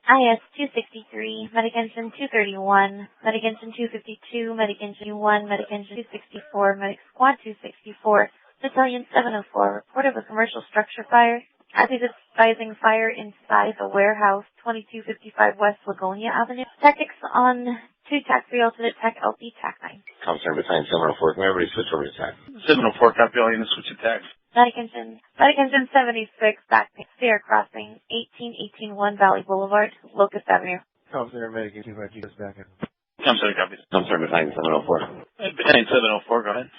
IS 263, Medic Engine 231, Medic Engine 252, Medic Engine 1, Medic Engine 264, Medic Squad 264, Battalion 704, report of a commercial structure fire. Advising fire inside the warehouse, 2255 West Lugonia Avenue. Tactics on 2 TAC 3 alternate TAC LP TAC 9. Concern Battalion 704. Can everybody switch over to TAC? 704, copy all units, switch to TAC. Medic Engine 76, back stair crossing, 181 Valley Boulevard, Locust Avenue. Concern Medic Engine 252 back in. Concern copies. Concern Battalion 704. Battalion 704, go ahead.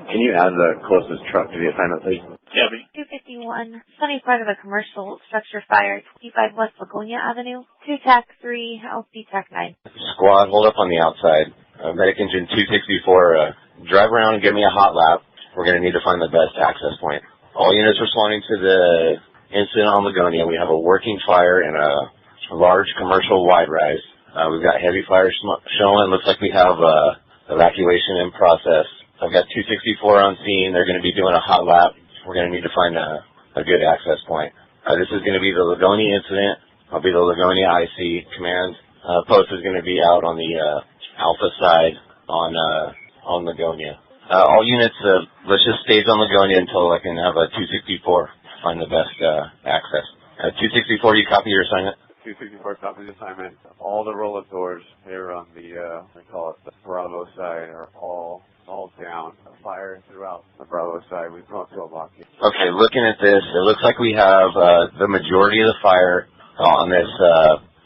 Can you add the closest truck to the assignment, please? Copy. 251, sunny part of a commercial structure fire, 25 West Lugonia Avenue, 2 TAC 3, LP TAC 9. Squad, hold up on the outside. Medic Engine 264, drive around and give me a hot lap. We're going to need to find the best access point. All units responding to the incident on Lugonia. We have a working fire in a large commercial wide rise. We've got heavy fire showing. Looks like we have evacuation in process. I've got 264 on scene. They're going to be doing a hot lap. We're going to need to find a good access point. This is going to be the Lugonia incident. I'll be the Lugonia IC. Command post is going to be out on the Alpha side on Lugonia. All units, let's just stage on Lugonia until I can have a 264 find the best access. 264, you copy your assignment? 264 copy the assignment. All the roll-up doors here on the, we call it the Bravo side, are all down. Fire throughout the Bravo side. We've gone to a lock. Okay, looking at this, it looks like we have the majority of the fire on this,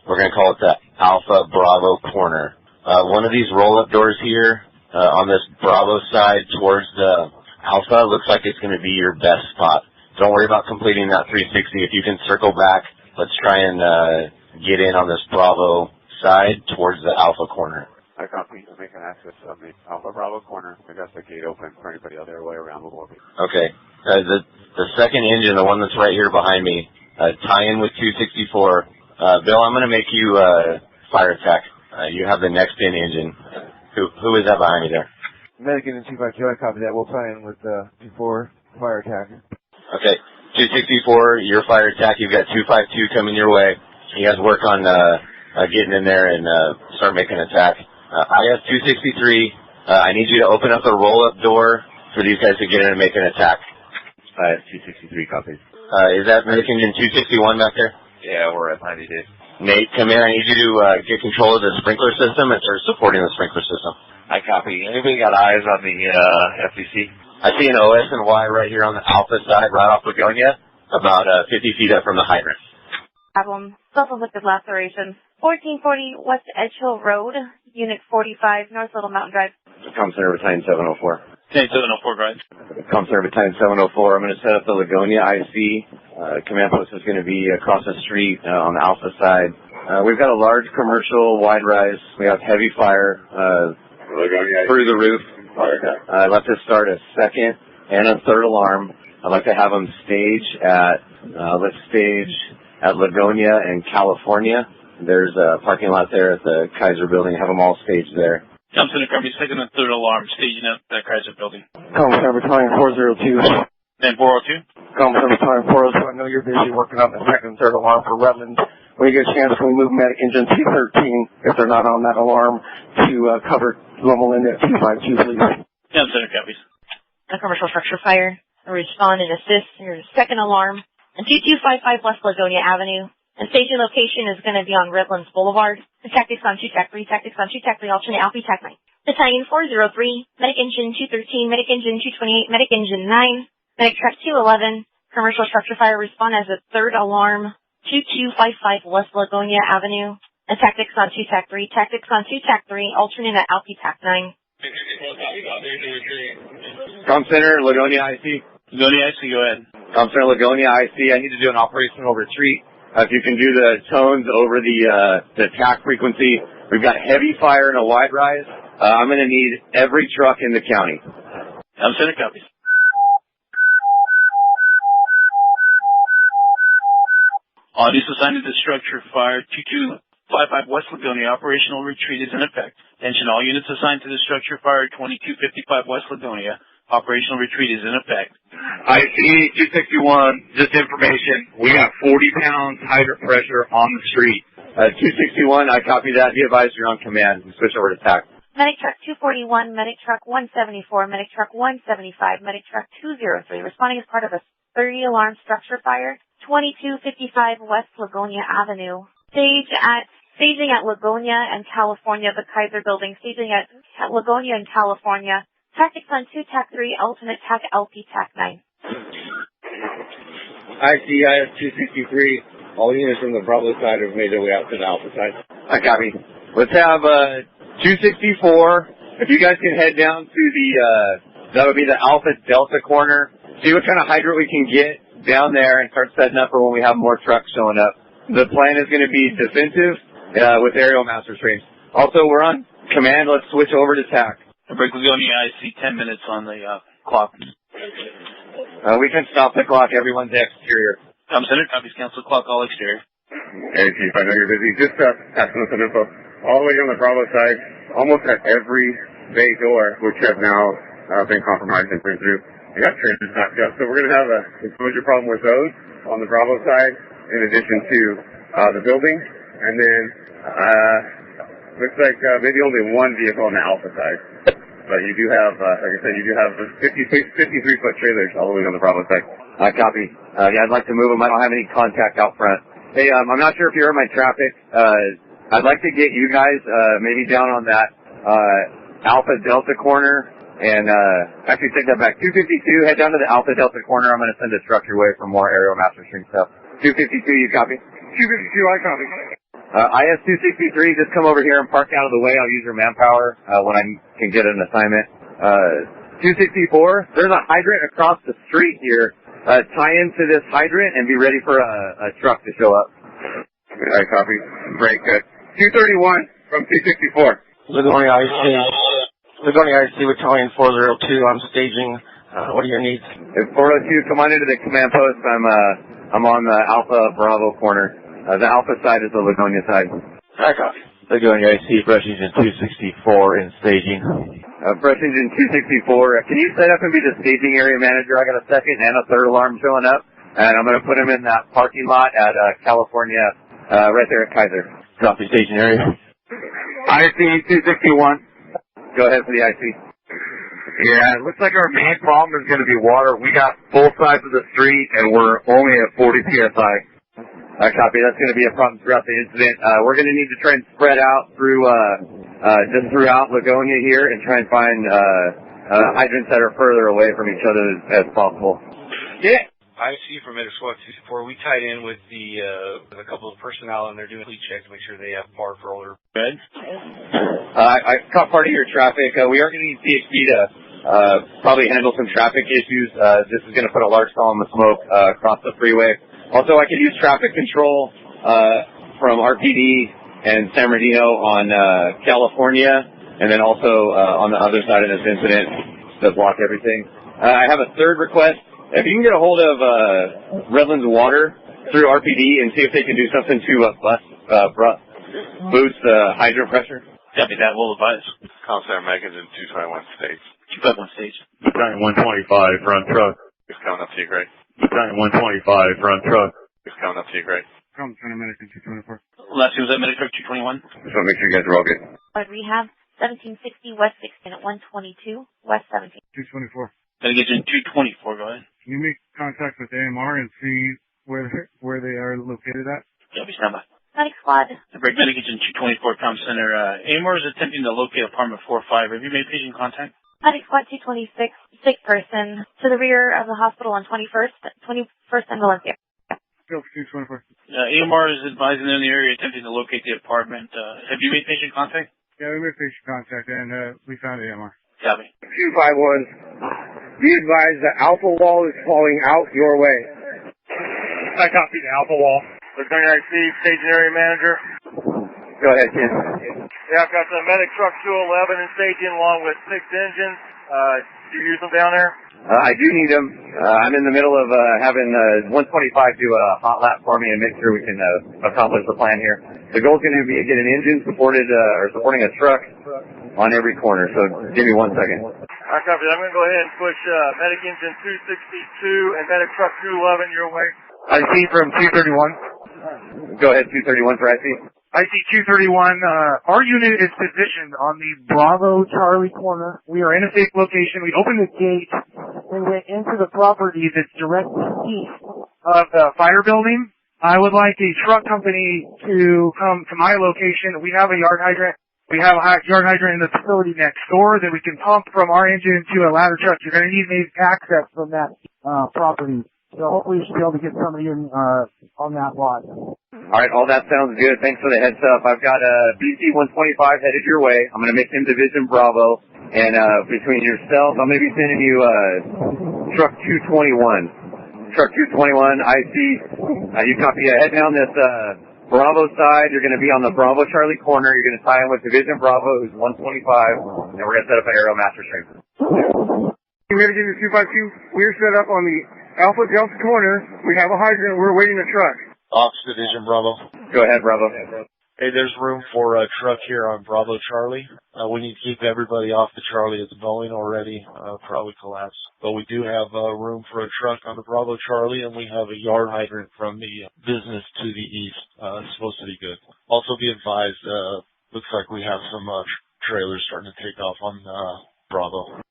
we're going to call it the Alpha Bravo corner. One of these roll-up doors here on this Bravo side towards the Alpha looks like it's going to be your best spot. Don't worry about completing that 360. If you can circle back, let's try and get in on this Bravo side towards the Alpha corner. I copy. Make an access on the Alpha Bravo corner. I got the gate open for anybody other way around the lobby. Okay. The second engine, the one that's right here behind me, tie in with 264. Bill, I'm going to make you fire tech. You have the next in engine. Who is that behind me there? Medic Engine 252, I copy that. We'll tie in with 24 fire attack. Okay. 264, your fire attack. You've got 252 coming your way. You guys work on getting in there and start making an attack. IS 263, I need you to open up the roll-up door for these guys to get in and make an attack. IS 263 copies. Is that Medic Engine 261 back there? Yeah, we're at 90 days. Nate, come in. I need you to get control of the sprinkler system and start supporting the sprinkler system. I copy. Anybody got eyes on the FCC? I see an OS and Y right here on the Alpha side, right off Lugonia, about 50 feet up from the hydrant. Problem. Self-inflicted laceration. 1440 West Edge Hill Road, Unit 45, North Little Mountain Drive. Comm Center Battalion 704. Battalion 704, go ahead. Comm Center Battalion 704. I'm going to set up the Lugonia IC. Command post is going to be across the street on the Alpha side. We've got a large commercial wide rise. We have heavy fire through the roof. I'd like to start a second and a third alarm. I'd like to have them stage at, let's stage at Lugonia in California. There's a parking lot there at the Kaiser building. Have them all staged there. Comm Center Company, second and third alarm, staging at the Kaiser building. Comm Center Battalion 402. Then 402. Comm Center Battalion 402. I know you're busy working on the second and third alarm for Redlands. When you get a chance, can we move Medic Engine 213, if they're not on that alarm, to cover Loma Linda at 252, please? Comm Center copies. A commercial structure fire. Respond and assist your second alarm. And 2255 West Lugonia Avenue. And station location is going to be on Redlands Boulevard. The tactics on 2 TAC 3, tactics on 2 TAC 3, alternate Alpha TAC 9. Battalion 403, Medic Engine 213, Medic Engine 228, Medic Engine 9, Medic Truck 211, commercial structure fire respond as a third alarm, 2255 West Lugonia Avenue. And tactics on 2 TAC 3, tactics on 2 TAC 3, alternate at Alpha TAC 9. Comm Center, Lugonia IC. Lugonia IC, go ahead. Comm Center, Lugonia IC. I need to do an operational retreat. If you can do the tones over the TAC frequency. We've got heavy fire and a wide rise. I'm going to need every truck in the county. Comm Center copies. Audience assigned to the structure fire 2255 West Lugonia. Operational retreat is in effect. Attention all units assigned to the structure fire 2255 West Lugonia. Operational retreat is in effect. IC 261, just information. We got 40 pounds hydrant pressure on the street. 261, I copy that. Be advised you're on command. We switch over to TAC. Medic truck 241, medic truck 174, medic truck 175, medic truck 203, responding as part of a 30-alarm structure fire, 2255 West Lugonia Avenue. Staging at Lugonia and California, the Kaiser building, staging at Lugonia and California. Tactics on 2, TAC 3, alternate TAC LP, TAC 9. IS 263. All units from the Bravo side have made their way out to the Alpha side. I copy. Let's have 264. If you guys can head down to that would be the Alpha Delta corner. See what kind of hydrant we can get down there and start setting up for when we have more trucks showing up. The plan is going to be defensive with aerial master streams. Also, we're on command. Let's switch over to TAC. Break Lugonia, I see 10 minutes on the clock. We can stop the clock. Everyone's exterior. Center, copies, cancel clock, all exterior. Hey, Chief, I know you're busy. Just passing some info. All the way on the Bravo side, almost at every bay door, which have now been compromised and burned through, we got trenches knocked up. So we're going to have an exposure problem with those on the Bravo side, in addition to the building. And then looks like maybe only one vehicle on the Alpha side. But you do have, like I said, you do have 53-foot trailers all the way on the Bravo side. Copy. Yeah, I'd like to move them. I don't have any contact out front. Hey, I'm not sure if you heard my traffic. I'd like to get you guys maybe down on that Alpha Delta corner. And actually take that back. 252, head down to the Alpha Delta corner. I'm going to send a truck your way for more aerial master stream stuff. 252, you copy? 252, I copy. IS 263, just come over here and park out of the way. I'll use your manpower when I can get an assignment. 264, there's a hydrant across the street here. Tie into this hydrant and be ready for a truck to show up. I copy. Great, good. 231 from 264. Lugonia IC Battalion 402. I'm staging. What are your needs? If 402, come on into the command post. I'm on the Alpha Bravo corner. The Alpha side is the Lugonia side. I copy. Lugonia IC, Fresh Engine 264 in staging. Fresh Engine 264, can you set up and be the staging area manager? I got a second and a third alarm showing up, and I'm going to put them in that parking lot at California, right there at Kaiser. Copy, staging area. IC 261. Go ahead for the IC. Yeah, it looks like our main problem is going to be water. We got both sides of the street, and we're only at 40 PSI. Copy. That's going to be a problem throughout the incident. We're going to need to try and spread out through, just throughout Lugonia here and try and find, hydrants that are further away from each other as possible. Yeah. I see from Medic Squad 264, we tied in with with a couple of personnel and they're doing fleet checks to make sure they have par for older. Good. I caught part of your traffic. We are going to need PHP to, probably handle some traffic issues. This is going to put a large column of smoke, across the freeway. Also, I could use traffic control from RPD and San Bernardino on California, and then also on the other side of this incident to block everything. I have a third request. If you can get a hold of Redlands Water through RPD and see if they can do something to boost the hydrant pressure. Copy that. We'll advise. Comm Center, Medic Engine 221 stage. 251 stage. Battalion 125, front truck. It's coming up to you, Greg. Battalion 125, front truck. It's coming up to you, Greg. Comm Center, Medic Engine 224. Last year was that Medic Truck 221. Just want to make sure you guys are all good. Rehab 1760 West 16 at 122 West 17. 224. Medic Engine 224, go ahead. Can you make contact with AMR and see where they are located at? Copy, stand by. Medic Squad. Break Medic Engine 224, Comm Center. AMR is attempting to locate apartment 45. Have you made patient contact? Medic Squad 226, sick person, to the rear of the hospital on 21st and Valencia. Go for 224. AMR is advising them in the area attempting to locate the apartment. Have you made patient contact? Yeah, we made patient contact and we found AMR. Copy. 251. Be advised the Alpha wall is falling out your way. I copied the Alpha wall. Lugonia IC, staging area manager. Go ahead, Ken. Yeah, I've got the Medic Truck 211 in staging along with 6 engines. Do you use them down there? I do need them. I'm in the middle of having 125 do a hot lap for me and make sure we can accomplish the plan here. The goal is going to be to get an engine supported or supporting a truck on every corner. So give me 1 second. I copy. I'm going to go ahead and push Medic Engine 262 and Medic Truck 211 your way. IC from 231. Go ahead, 231 for IC. IC-231, our unit is positioned on the Bravo Charlie corner. We are in a safe location. We opened the gate and went into the property that's directly east of the fire building. I would like a truck company to come to my location. We have a yard hydrant. We have a yard hydrant in the facility next door that we can pump from our engine to a ladder truck. You're going to need maybe access from that property. So hopefully you should be able to get somebody in on that lot. All right, all that sounds good. Thanks for the heads up. I've got BC-125 headed your way. I'm going to make him Division Bravo. And between yourself, I'm going to be sending you Truck 221. Truck 221, I see. You copy head down this Bravo side. You're going to be on the Bravo Charlie corner. You're going to tie in with Division Bravo, who's 125. And we're going to set up an aerial master stream. Mitigation 252, we're set up on the Alpha Delta corner. We have a hydrant. We're waiting a truck. Ops Division Bravo. Go ahead, Bravo. Hey, there's room for a truck here on Bravo Charlie. We need to keep everybody off the Charlie. It's Boeing already, probably collapsed. But we do have room for a truck on the Bravo Charlie, and we have a yard hydrant from the business to the east. It's supposed to be good. Also be advised, looks like we have some trailers starting to take off on Bravo.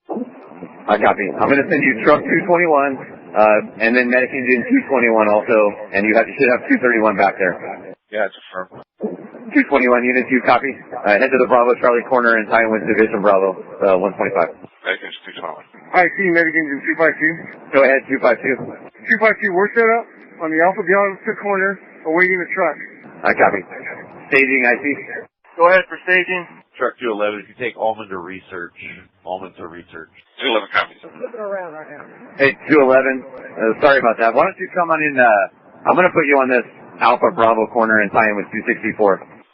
I copy. I'm going to send you Truck 221, and then Medic Engine 221 also, and you should have 231 back there. Yeah, it's a firm. 221 units, you copy. Head to the Bravo Charlie corner and tie in with Division Bravo 125. Medic Engine 221. I see Medic Engine 252. Go ahead, 252. 252, we're set up on the Alpha Delta corner, awaiting a truck. I copy. Staging, I see. Go ahead for staging. Truck 211, if you take Almond to research. 211 copies. Looking around right now. Hey, 211, sorry about that. Why don't you come on in, I'm going to put you on this Alpha Bravo corner and tie in with 264.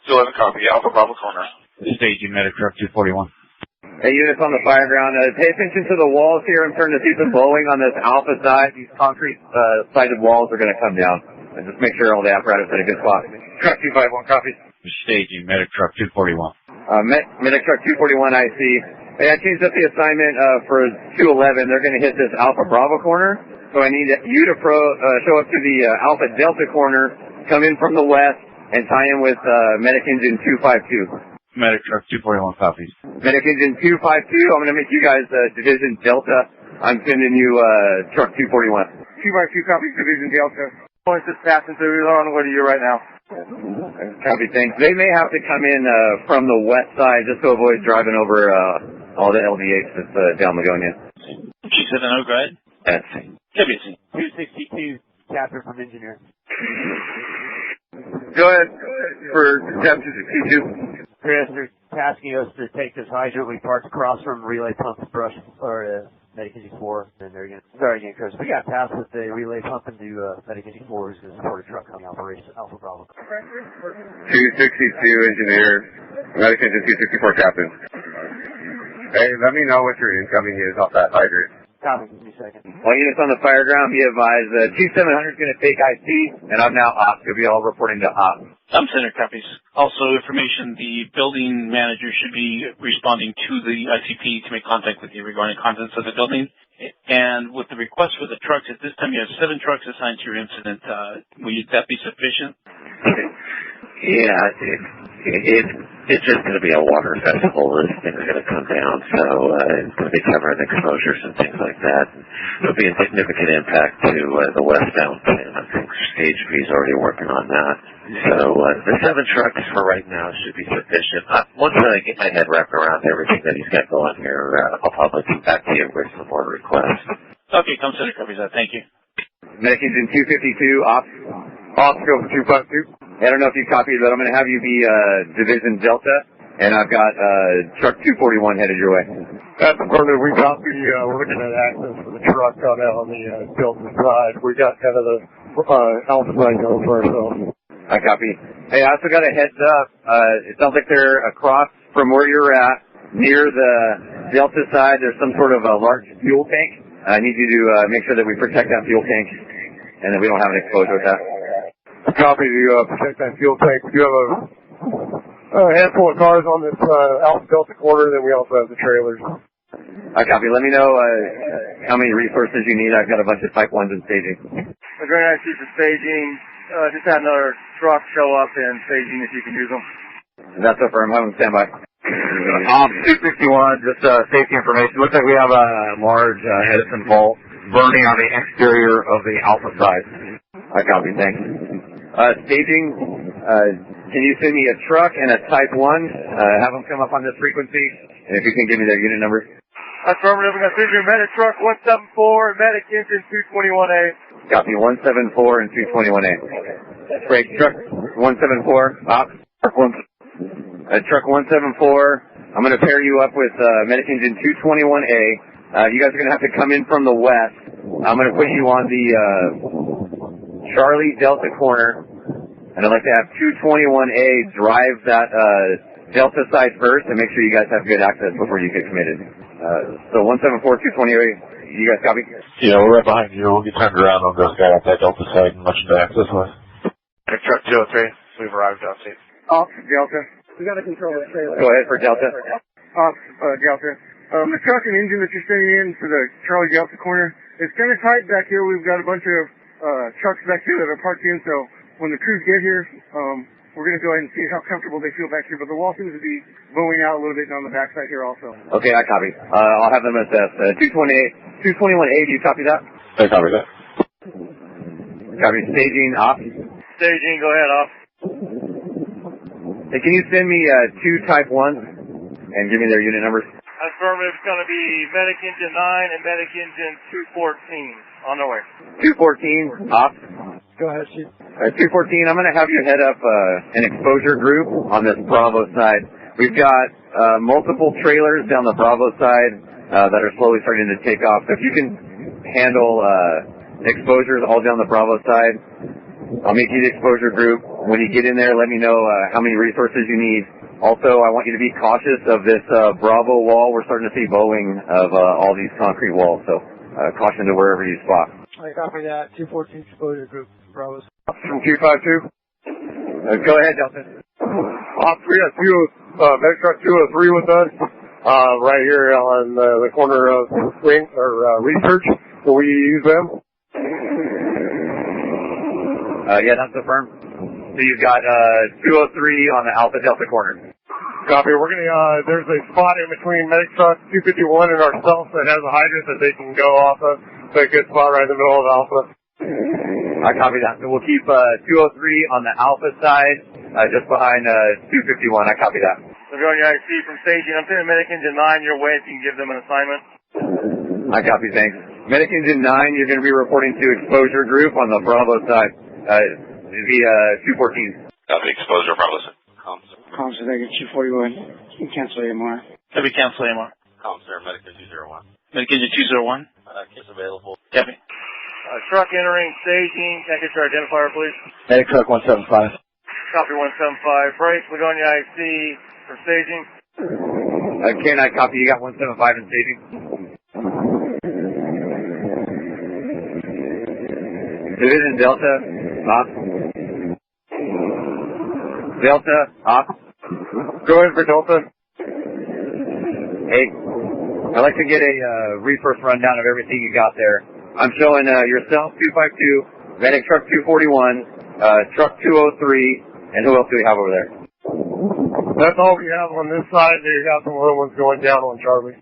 211 copy, Alpha Bravo corner. Staging Medic Truck 241. Hey, units on the fire ground, pay attention to the walls here. I'm starting to see some blowing on this Alpha side. These concrete sided walls are going to come down. And just make sure all the apparatus is in a good spot. Truck 251, copy. Staging Medic Truck 241. Medic Truck 241, I see. Hey, I changed up the assignment for 211. They're going to hit this Alpha Bravo corner. So I need you to show up to the Alpha Delta corner, come in from the west, and tie in with Medic Engine 252. Medic Truck 241 copies. Medic Engine 252, I'm going to make you guys Division Delta. I'm sending you Truck 241. 252 copies, Division Delta. Points just passing through. On what are you right now? Copy, thanks. They may have to come in from the west side just to avoid driving over all the LDH that's down Lugonia. G70, go ahead. That's WC. 262, Captain from Engineer. Go ahead for Captain 262. Chris, they're tasking us to take this hydrant we parked across from relay pump brush, or Medic Engine 4, and they're going to, sorry again, Chris, we got passed with the relay pump into Medic Engine 4, who's going to support a truck on the operation, Alpha Bravo. 262 engineer, Medic Engine 264 captain. Hey, let me know what your incoming is off that hydrant. Copy, give me a second. All units on the fire ground, be advised, 2700 is going to take IC, and I'm now off. You'll be all reporting to op. I'm center copies. Also information, the building manager should be responding to the ICP to make contact with you regarding contents of the building. And with the request for the trucks, at this time you have 7 trucks assigned to your incident. Will that be sufficient? Yeah, it's just going to be a water festival. This thing's going to come down, so it's going to be covering exposures and things like that. There'll be a significant impact to the westbound plan. I think Stage B is already working on that. So the 7 trucks for right now should be sufficient. Once I get my head wrapped around everything that he's got going here, I'll probably come back to you with some more requests. Okay, come center copies. Thank you. Medic Engine 252, off scope 252. I don't know if you copied, but I'm going to have you be Division Delta, and I've got Truck 241 headed your way. That's the part that we copy. We're looking at access for the truck on the Delta side. We got kind of the Alpha side going for ourselves. I copy. Hey, I also got a heads up. It sounds like they're across from where you're at, near the Delta side. There's some sort of a large fuel tank. I need you to make sure that we protect that fuel tank, and that we don't have an exposure with that. Copy to protect that fuel tank. We do have a handful of cars on this Alpha Delta corner, then we also have the trailers. I copy. Let me know how many resources you need. I've got a bunch of Type 1s in staging. We're going to ask you for staging just had another truck show up in staging if you can use them. That's up for him. Have him stand by. 261, just safety information. Looks like we have a large Edison vault burning on the exterior of the Alpha side. I copy, thanks. Staging, can you send me a truck and a Type 1? Have them come up on this frequency, and if you can give me their unit number. Affirmative, we're going to send you medic truck 174 and medic engine 221A. Copy 174 and 221A. Break truck 174, op. Truck 174, I'm going to pair you up with medic engine 221A. You guys are going to have to come in from the west. I'm going to put you on the Charlie Delta corner, and I'd like to have 221A drive that Delta side first and make sure you guys have good access before you get committed. So 174, 220A, you guys copy? Yeah, we're right behind you. We'll get turned around on this guy at that Delta side and let you back this way. Truck 203, we've arrived on scene. Off, Delta. We got to control the trailer. Go ahead for Delta. Off, Delta. The truck and engine that you're sending in for the Charlie Delta corner, it's kind of tight back here. We've got a bunch of trucks back here that are parked in, so when the crews get here, we're going to go ahead and see how comfortable they feel back here. But the wall seems to be bowing out a little bit on the backside here also. Okay, I copy. I'll have them assess. 221A, do you copy that? I copy that. Copy. Staging, off. Staging, go ahead, off. Hey, can you send me two Type 1s and give me their unit numbers? Affirmative, it's going to be medic engine 9 and medic engine 214 on the way. 214, off. Go ahead, shoot. 214, I'm going to have you head up an exposure group on this Bravo side. We've got multiple trailers down the Bravo side that are slowly starting to take off. So if you can handle exposures all down the Bravo side, I'll make you the exposure group. When you get in there, let me know how many resources you need. Also, I want you to be cautious of this Bravo wall. We're starting to see bowing of all these concrete walls, so caution to wherever you spot. I copy that. 214 exposure group, Bravo. From 252. Go ahead, Delta. Op 3 medic truck 203 with us, right here on the corner of Research. Will we use them? Yeah, that's affirmed. So you've got 203 on the Alpha Delta corner. Copy. We're gonna. There's a spot in between medic truck 251 and ourselves that has a hydrant that they can go off of. It's a good spot right in the middle of Alpha. I copy that. So we'll keep 203 on the Alpha side, just behind 251. I copy that. Lugonia, I see from staging. I'm sending medic engine 9 your way if you can give them an assignment. I copy, thanks. Medic engine 9, you're going to be reporting to exposure group on the Bravo side. It'd be 214. Copy, exposure, Bravo. Comms to negative 241. You can cancel AMR. Copy, cancel AMR. Comms there, Medic 201. Medic engine 201. Case available. Copy. Truck entering staging. Can I get your identifier, please? Medic truck 175. Copy 175. Break. Lugonia, I see for staging. Ken, I copy. You got 175 in staging. Division Delta, off. Delta, off. Go ahead for Delta. Hey, I'd like to get a resource rundown of everything you got there. I'm showing yourself, 252, medic truck 241, truck 203, and who else do we have over there? That's all we have on this side. We got some other ones going down on Charlie.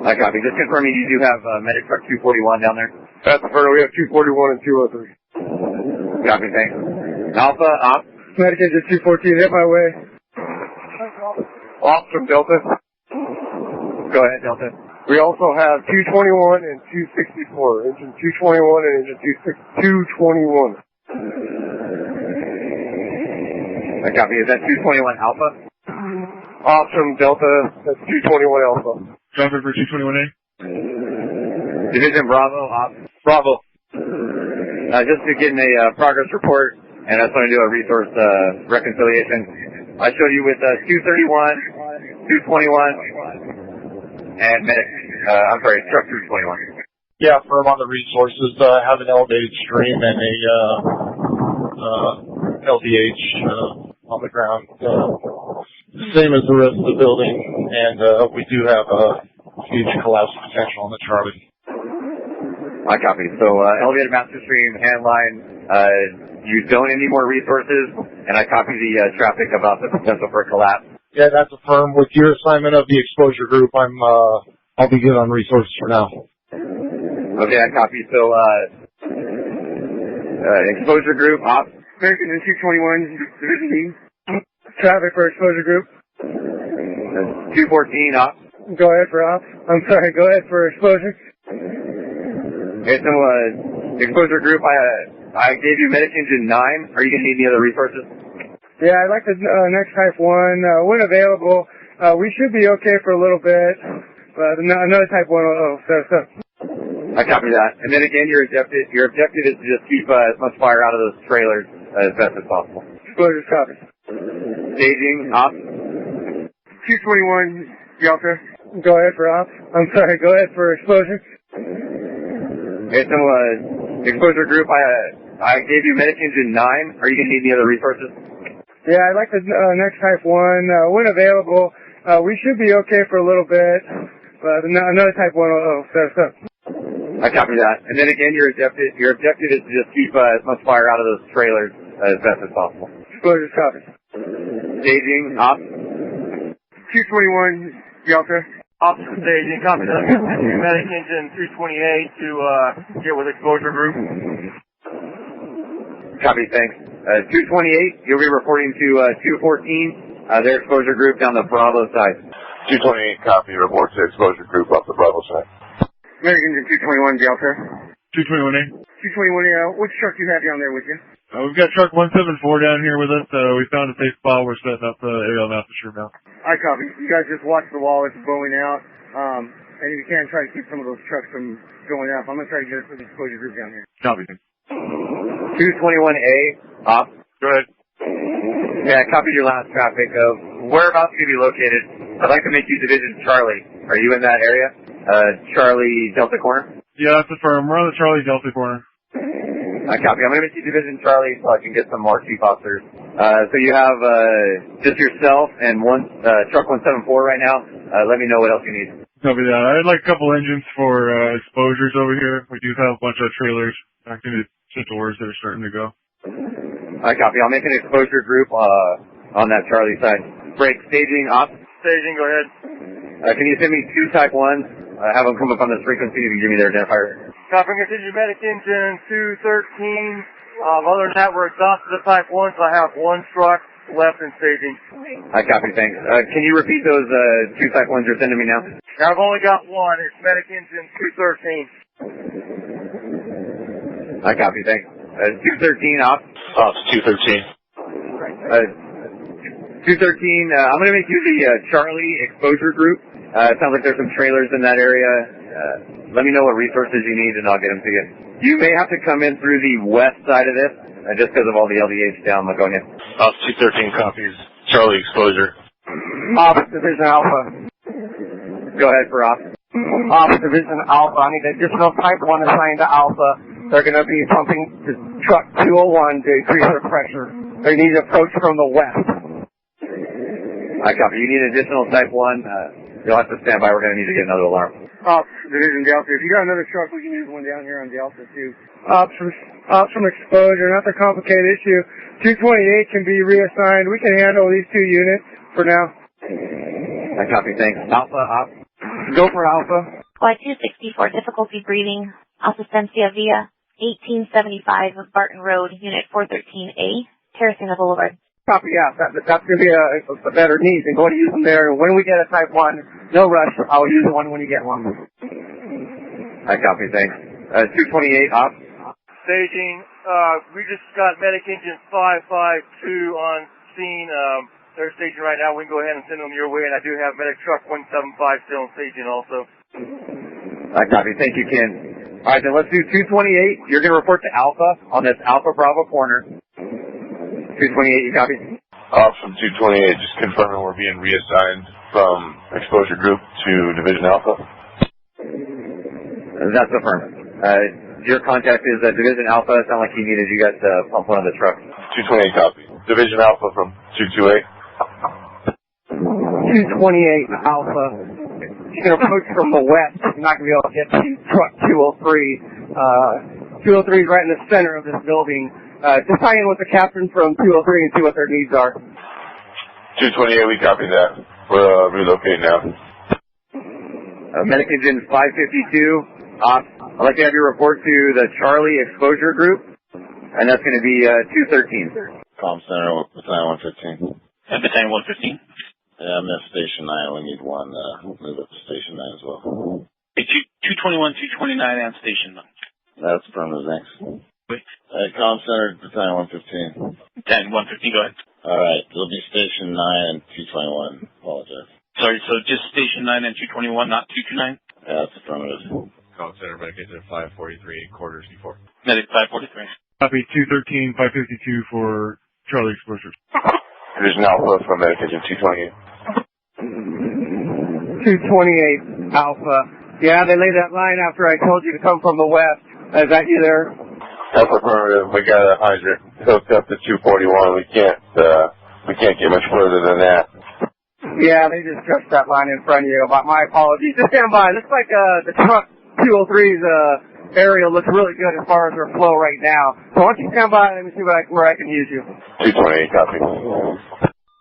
I copy. Just confirming you do have medic truck 241 down there? That's fair. We have 241 and 203. Copy, thanks. Alpha, off. Medic engine 214, hit my way. Off from Delta. Go ahead, Delta. We also have 221 and 264. Engine 221 and engine 221. I copy. Is that 221 Alpha? Off from Delta. That's 221 Alpha. Driver for 221A. Division Bravo, off. Bravo. Just to get a progress report, and I just want to do a resource reconciliation. I showed you with 231, 221, and medic. I'm sorry, truck 221. Yeah, firm on the resources. Have an elevated stream and a LDH on the ground. Same as the rest of the building, and we do have a huge collapse potential on the Charlie. I copy. So, elevated master stream, hand line, you don't need more resources, and I copy the traffic about the potential for collapse. Yeah, that's affirmed. With your assignment of the exposure group, I'll be good on resources for now. Okay, I copy. So, exposure group, op. American 221, Division B. Traffic for exposure group. 214, op. Go ahead for op. I'm sorry, go ahead for exposure. Okay, so, exposure group, I gave you medic engine 9. Are you going to need any other resources? Yeah, I'd like the next type 1. When available, we should be okay for a little bit. But another type 1 will set us up. I copy that. And then again, your objective is to just keep as much fire out of those trailers as best as possible. Exposure copy. Staging, op. 221, Delta. Go ahead for op. I'm sorry, go ahead for exposure. Okay, so, exposure group, I gave you medic engine 9. Are you going to need any other resources? Yeah, I'd like the next type 1. When available, we should be okay for a little bit. But another type 1 will set us up. I copy that. And then again, your objective is to just keep as much fire out of those trailers as best as possible. Exposure copy. Staging, op. 221, Delta. Op staging, copy that. Medic engine 228 to get with exposure group. Copy, thanks. 228, you'll be reporting to 214, their exposure group down the Bravo side. 228, copy, report to exposure group off the Bravo side. American 221, Delta. 221A. 221, which truck do you have down there with you? We've got truck 174 down here with us. We found a safe spot. We're setting up the aerial master stream now. I copy. You guys just watch the wall. It's blowing out. And if you can, try to keep some of those trucks from going up. I'm going to try to get us to the exposure group down here. Copy. 221A, op. Go ahead. Yeah, I copied your last traffic of whereabouts you be located. I'd like to make you Division Charlie. Are you in that area? Charlie Delta Corner? Yeah, that's affirmed. We're on the Charlie Delta corner. I copy. I'm going to make you Division Charlie so I can get some more chief officers. So you have just yourself and truck 174 right now. Let me know what else you need. Copy that. I'd like a couple engines for exposures over here. We do have a bunch of trailers back into doors that are starting to go. I copy. I'll make an exposure group on that Charlie side. Break. Staging, op. Staging, go ahead. Can you send me 2 type 1s? Have them come up on this frequency and give me their identifier. Copy, continue medic engine 213. Other than that, we're exhausted at type 1, so I have 1 truck left in staging. I copy, thanks. Can you repeat those 2 type 1s you're sending me now? I've only got 1. It's medic engine 213. I copy, thanks. 213, op. Ops 213. 213, I'm going to make you the Charlie exposure group. It sounds like there's some trailers in that area. Let me know what resources you need and I'll get them to you. You may have to come in through the west side of this, just because of all the LDH down Lugonia. Ops 213 copies. Charlie exposure. Ops Division Alpha. Go ahead for Ops. Ops Division Alpha. I need additional type 1 assigned to Alpha. They're going to be pumping to truck 201 to increase their pressure. They need to approach from the west. I copy. You need additional type 1. You'll have to stand by. We're going to need to get another alarm. Ops Division Delta. If you got another truck, we can use one down here on Delta too. Ops from exposure. Not a complicated issue. 228 can be reassigned. We can handle these 2 units for now. I copy. Thanks. Alpha, Op. Go for Alpha. Flight 264, difficulty breathing. Asistencia via 1875 Barton Road, Unit 413A, Terracina Boulevard. Copy, yeah. That's going to be a better need. And go to use them there. When we get a type 1, no rush. I'll use one when you get one. I copy, thanks. 228, op. Staging, we just got medic engine 552 on scene. They're staging right now. We can go ahead and send them your way. And I do have medic truck 175 still in staging also. I copy. Thank you, Ken. All right, then let's do 228. You're going to report to Alpha on this Alpha Bravo corner. 228, you copy? Ops from 228, just confirming we're being reassigned from exposure group to Division Alpha. That's affirmed. Your contact is Division Alpha. It sounded like he needed you guys to pump one of the trucks. 228 copy. Division Alpha from 228. 228 Alpha. you can approach from the west. You're not going to be able to get to truck 203. 203 is right in the center of this building. Just tie in with the captain from 203 and see what their needs are. 228, we copy that. We're relocating now. Medic Engine 552. I'd like to have you report to the Charlie Exposure Group, and that's going to be 213. Comm Center, Battalion 115. At Battalion 115. Yeah, I'm at Station 9. We need one move up to Station 9 as well. Hey, 221, 229 and Station 9. That's from the next. Comm Center, Battalion 115. Battalion 115, go ahead. All right, it'll be Station 9 and 221. Apologize. Sorry, so just Station 9 and 221, not 229? Yeah, that's affirmative. Comm Center, Medic Engine 543, quarters before. Medic 543. Copy 213, 552 for Charlie Exposure. Division Alpha from Medic Engine 228. 228 Alpha. Yeah, they laid that line after I told you to come from the west. Is that you there? That's affirmative. We got a hydrant hooked up to 241. We can't get much further than that. Yeah, they just stretched that line in front of you. My apologies. Just stand by. Looks like the truck 203's aerial looks really good as far as their flow right now. So why don't you stand by and let me see where I can use you. 228, copy.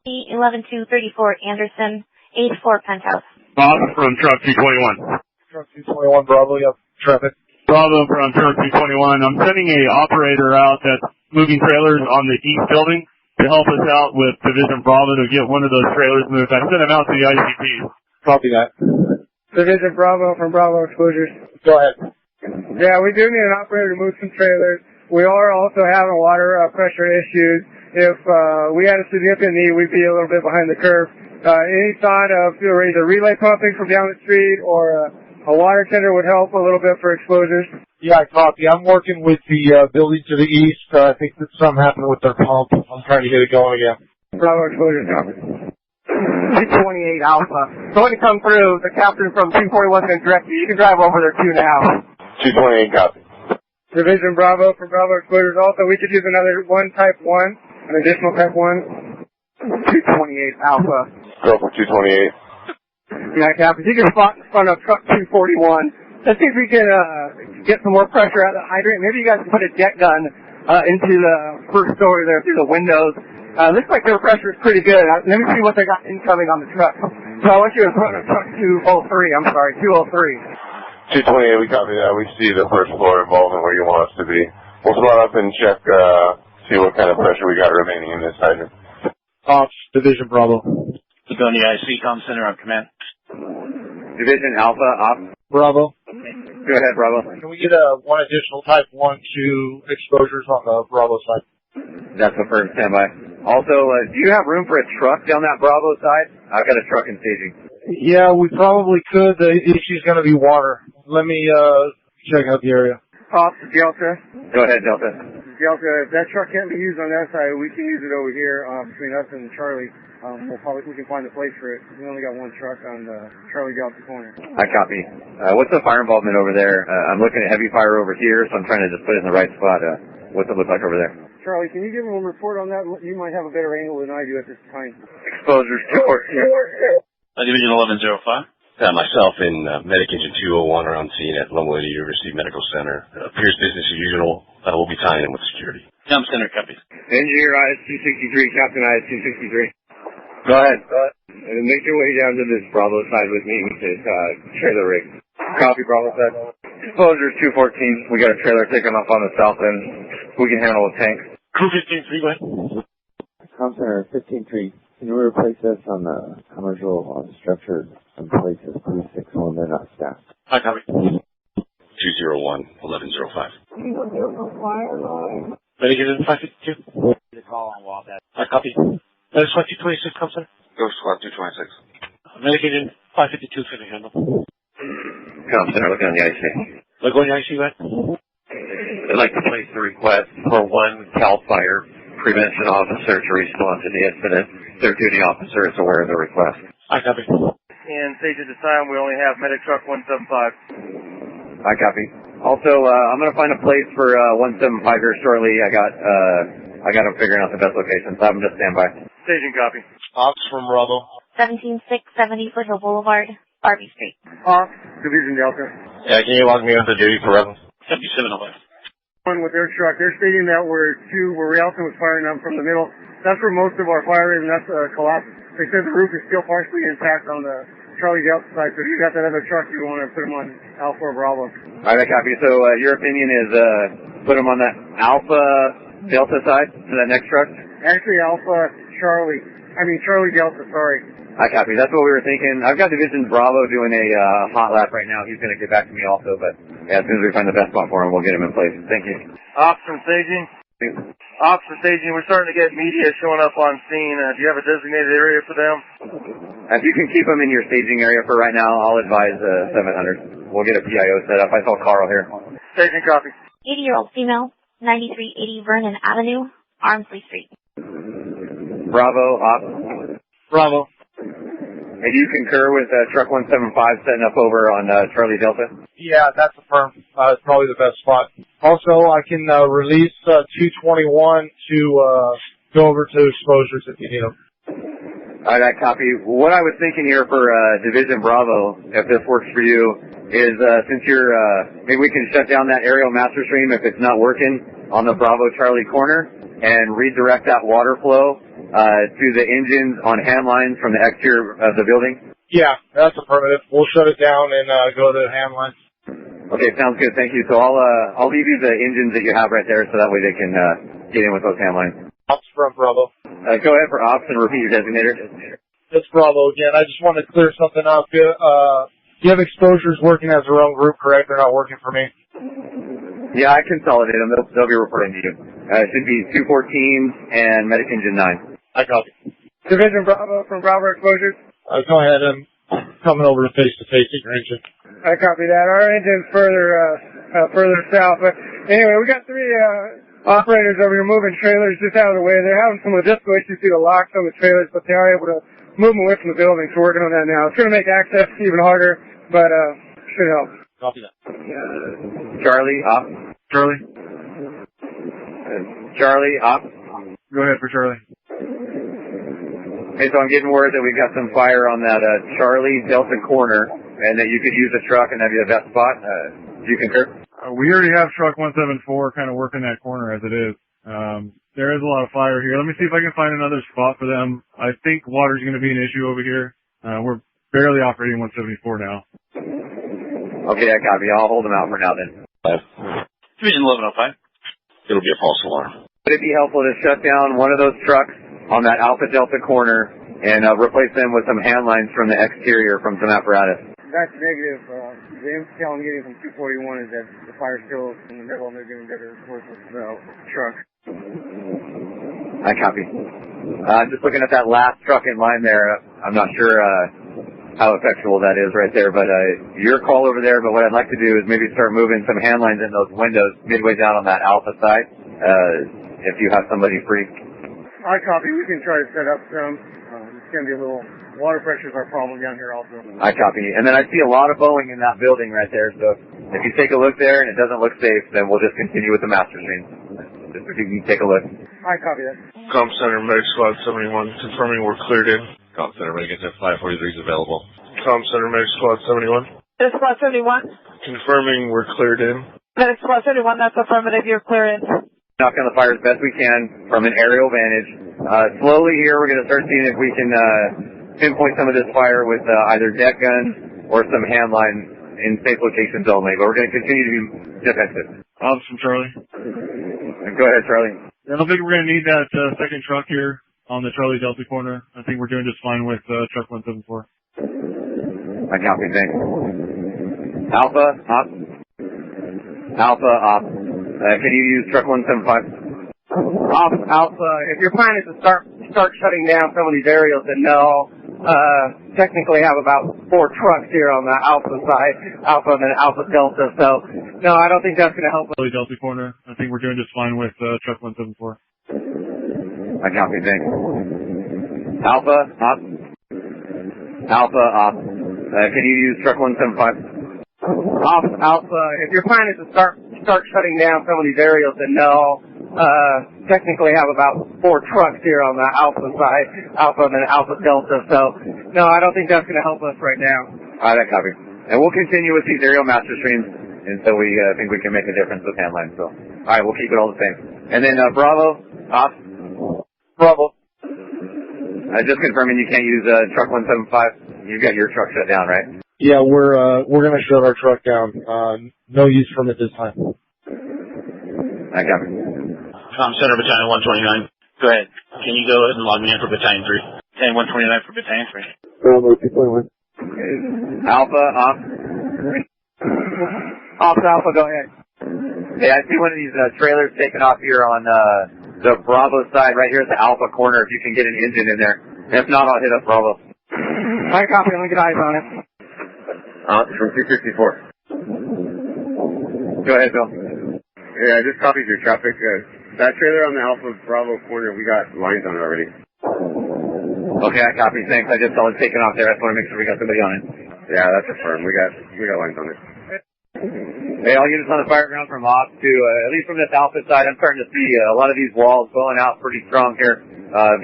11234 Anderson, 84 Penthouse. Bob from truck 221. Truck 221, Bravo, you have traffic. Bravo from truck 221. I'm sending a operator out that's moving trailers on the east building to help us out with Division Bravo to get one of those trailers moved. I sent him out to the ICP. Copy that. Division Bravo from Bravo Exposures. Go ahead. Yeah, we do need an operator to move some trailers. We are also having water pressure issues. If we had a significant need, we'd be a little bit behind the curve. Any thought of either relay pumping from down the street or a water tender would help a little bit for exposures? Yeah, copy. I'm working with the building to the east. I think that something happened with their pump. I'm trying to get it going again. Bravo Exposures. 228 Alpha. So when you come through, the captain from 241 can direct you. You can drive over there too now. 228, copy. Division Bravo from Bravo Exposures. Also, we could use another Type 1, an additional Type 1. 228 Alpha. Go for 228. Yeah, Captain. You can spot in front of truck 241. Let's see if we can get some more pressure out of the hydrant. Maybe you guys can put a jet gun into the first story there through the windows. Looks like their pressure is pretty good. Let me see what they got incoming on the truck. So I want you in front of truck 203. 203. 228, we copy that. We see the first floor involvement where you want us to be. We'll slot up and check, see what kind of pressure we got remaining in this hydrant. Ops, Division Bravo. Lugonia IC, Comm Center on command. Division Alpha, Op. Bravo. Go ahead, Bravo. Can we get one additional Type 1-2 exposures on the Bravo side? That's the first standby. Also, do you have room for a truck down that Bravo side? I've got a truck in staging. Yeah, we probably could. The issue's going to be water. Let me check out the area. Ops, Delta. Go ahead, Delta. Delta, if that truck can't be used on that side, we can use it over here between us and Charlie. We can find a place for it. We only got one truck on the Charlie Delta corner. I copy. What's the fire involvement over there? I'm looking at heavy fire over here, so I'm trying to just put it in the right spot. What's it look like over there? Charlie, can you give him a report on that? You might have a better angle than I do at this time. Exposures to Division 1105. Myself and Medic Engine 201 are on scene at Lugonia University Medical Center. Appears business as usual. We'll be tying in with security. Comm Center copies. Engineer IS-263, Captain IS-263. Go ahead. And make your way down to this Bravo side with me with this trailer rig. Copy, Bravo side. Exposures 214. We got a trailer taking off on the south end. We can handle a tank. Crew 15-3, go ahead. Comm Center 15-3. Can you replace us on the commercial structure and places 361? They're not staffed. I copy. 201, 1105. Medic Engine 552. The call on Wildcat. I copy. Medic Squad 226, Comm Center. Go Squad 226. Medic Engine 552 is going to handle. Comm Center, look on the IC. Lugonia IC, go ahead. I'd like to place the request for one CAL FIRE prevention officer to respond to the incident. Their duty officer is aware of the request. I copy. And stage at this time, we only have medic truck 175. I copy. Also, I'm going to find a place for 175 here shortly. I got them figuring out the best location, so I'm just stand by. Staging copy. Ops from Bravo. 17670 Foothill Boulevard. Barbie Street. Off, Division Delta. Yeah, can you log me into duty for Redlands? 7711. One with their truck, they're stating that where Rialton was firing them from the middle, that's where most of our fire is, and that's collapsed. They said the roof is still partially intact on the Charlie Delta side, so if you got that other truck, you want to put them on Alpha or Bravo. All right, copy. So your opinion is put them on that Alpha Delta side for that next truck? Actually, Charlie Delta, sorry. I copy. That's what we were thinking. I've got Division Bravo doing a hot lap right now. He's going to get back to me also, but yeah, as soon as we find the best spot for him, we'll get him in place. Thank you. Ops from staging. We're starting to get media showing up on scene. Do you have a designated area for them? If you can keep them in your staging area for right now, I'll advise 700. We'll get a PIO set up. I saw Carl here. Staging copy. 80-year-old female, 9380 Vernon Avenue, Armsley Street. Bravo, Ops. Bravo. And you concur with Truck 175 setting up over on Charlie Delta? Yeah, that's affirmed. It's probably the best spot. Also, I can release 221 to go over to exposures if you need them. All right, copy. What I was thinking here for Division Bravo, if this works for you, is since you're, maybe we can shut down that aerial master stream if it's not working on the Bravo Charlie corner and redirect that water flow to the engines on hand lines from the exterior of the building? Yeah, that's affirmative. We'll shut it down and go to hand lines. Okay, sounds good. Thank you. So I'll leave you the engines that you have right there so that way they can get in with those hand lines. Ops from Bravo. Go ahead for Ops and repeat your designator. It's Bravo again. I just want to clear something up. You have exposures working as their own group, correct? They're not working for me. Yeah, I consolidate them. They'll be reporting to you. It should be 214 and Medic Engine 9. I copy. Division Bravo from Bravo Exposures. Go ahead. I'm coming over to face-to-face at your engine. I copy that. Our engine's further south. But anyway, we got three operators over here moving trailers just out of the way. They're having some logistical issues due to locks on the trailers, but they are able to move them away from the building, so we're working on that now. It's going to make access even harder, but should help. Copy that. Charlie, Op. Charlie? Charlie, Op. Go ahead for Charlie. Okay, so I'm getting word that we've got some fire on that Charlie Delta corner, and that you could use a truck and that'd be the best spot. Do you concur? We already have truck 174 kind of working that corner as it is. There is a lot of fire here. Let me see if I can find another spot for them. I think water's going to be an issue over here. We're barely operating 174 now. Okay, I copy. I'll hold them out for now then. Division 1105. It'll be a false alarm. Would it be helpful to shut down one of those trucks on that Alpha Delta corner and replace them with some hand lines from the exterior from some apparatus? That's negative. The intel I'm getting from 241 is that the fire's still in the middle and they're getting better work with the truck. I copy. Just looking at that last truck in line there, I'm not sure how effectual that is right there, but your call over there, but what I'd like to do is maybe start moving some hand lines in those windows midway down on that Alpha side, if you have somebody free. I copy. We can try to set up some. It's going to be a little... Water pressure is our problem down here also. I copy. And then I see a lot of Boeing in that building right there, so if you take a look there and it doesn't look safe, then we'll just continue with the master stream. Just if you can take a look. I copy that. Comm Center, Medic Squad 71, confirming we're cleared in. Comm Center, Medic Engine 543 is available. Comm Center, Medic Squad 71. Medic Squad 71. Confirming we're cleared in. Medic Squad 71, that's affirmative, you're clear in. Knock on the fire as best we can from an aerial vantage. Slowly here, we're going to start seeing if we can pinpoint some of this fire with either deck guns or some hand lines in safe locations only. But we're going to continue to be defensive. Ops from Charlie. Go ahead, Charlie. I don't think we're going to need that second truck here on the Charlie Delta corner. I think we're doing just fine with truck 174. I copy, thanks. Alpha, Op. Alpha, Op. Can you use truck 175? Alpha, if your plan is to start shutting down some of these aerials, then no. Technically have about 4 trucks here on the Alpha side, Alpha and then Alpha Delta, so no, I don't think that's going to help. Charlie Delta corner. I think we're doing just fine with truck 174. I copy, thanks. Alpha, Op. Alpha, Op. Can you use truck 175? Alpha, if your plan is to start shutting down some of these aerials, then no. technically have about 4 trucks here on the Alpha side, Alpha and then Alpha Delta. So, no, I don't think that's going to help us right now. All right, that copy. And we'll continue with these aerial master streams until we think we can make a difference with handline. So, all right, we'll keep it all the same. And then Bravo, off. Bravo. Just confirming you can't use truck 175. You've got your truck shut down, right? Yeah, we're gonna shut our truck down. No use from it this time. I copy. Center Battalion 129. Go ahead. Can you go ahead and log me in for Battalion 3? Battalion 129 for Battalion 3. Alpha, off. Off Alpha, go ahead. Hey, I see one of these trailers taking off here on the Bravo side, right here at the Alpha corner, if you can get an engine in there. If not, I'll hit up Bravo. I copy, let me get eyes on it. From 264. Go ahead, Bill. Yeah, I just copied your traffic. That trailer on the Alpha Bravo corner, we got lines on it already. Okay, I copy. Thanks. I just saw it taking off there. I just want to make sure we got somebody on it. Yeah, that's affirmed. We got lines on it. Hey, all units on the fire ground from off to, at least from this Alpha side, I'm starting to see a lot of these walls blowing out pretty strong here.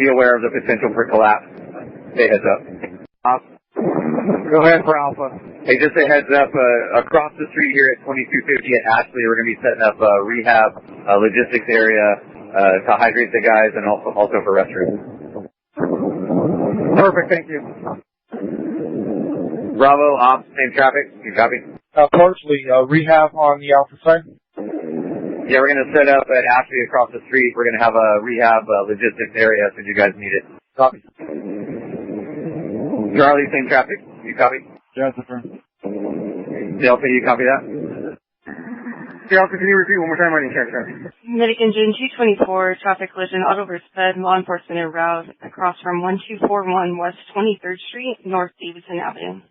Be aware of the potential for collapse. Stay heads up. Off. Go ahead for Alpha. Hey, just a heads up, across the street here at 2250 at Ashley, we're going to be setting up a rehab logistics area to hydrate the guys and also for restrooms. Perfect, thank you. Bravo, ops, same traffic. You copy? Partially rehab on the Alpha side. Yeah, we're going to set up at Ashley across the street. We're going to have a rehab logistics area if you guys need it. Copy. Charlie, same traffic. You copy? Yeah, that's affirmed. Delta, you copy that? Delta, can you repeat one more time? I didn't catch that. Medic Engine 224, traffic collision, auto oversped, law enforcement en route across from 1241 West 23rd Street, North Davidson Avenue.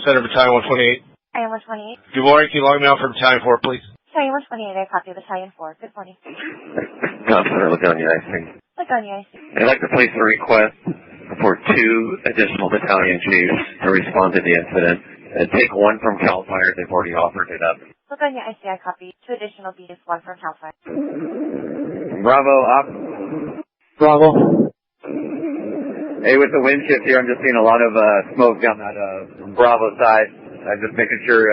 Center Battalion 128. Battalion 128. Good morning. Can you log me out for Battalion 4, please? Battalion 128, I copy Battalion 4. Good morning. Center Lugonia, I think. Lugonia, I see. I'd like to place a request for 2 additional battalion chiefs to respond to the incident. Take 1 from CAL FIRE. They've already offered it up. Lugonia, I see. I copy. 2 additional beats, 1 from CAL FIRE. Bravo, up. Bravo. Hey, with the wind shift here, I'm just seeing a lot of smoke down that Bravo side. I'm just making sure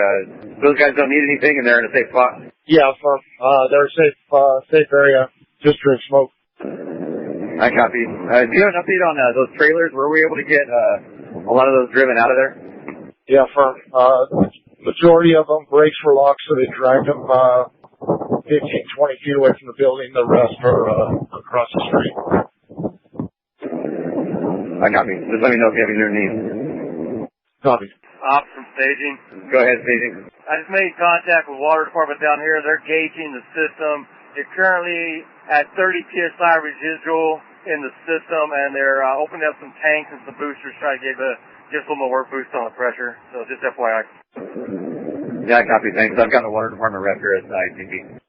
those guys don't need anything and they're in a safe spot. Yeah, they're a safe area. Just drip smoke. I copy. Do you have an update on those trailers? Were we able to get a lot of those driven out of there? Yeah, majority of them brakes were locked, so they dragged them 15, 20 feet away from the building. The rest are across the street. I copy. Just let me know if you have any needs. Copy. Ops from staging. Go ahead, staging. I just made contact with water department down here. They're gauging the system. They're currently at 30 psi residual in the system, and they're opening up some tanks and some boosters, trying to give a little more boost on the pressure. So just FYI. Yeah, I copy. Thanks. I've got a water department rep here at ICP.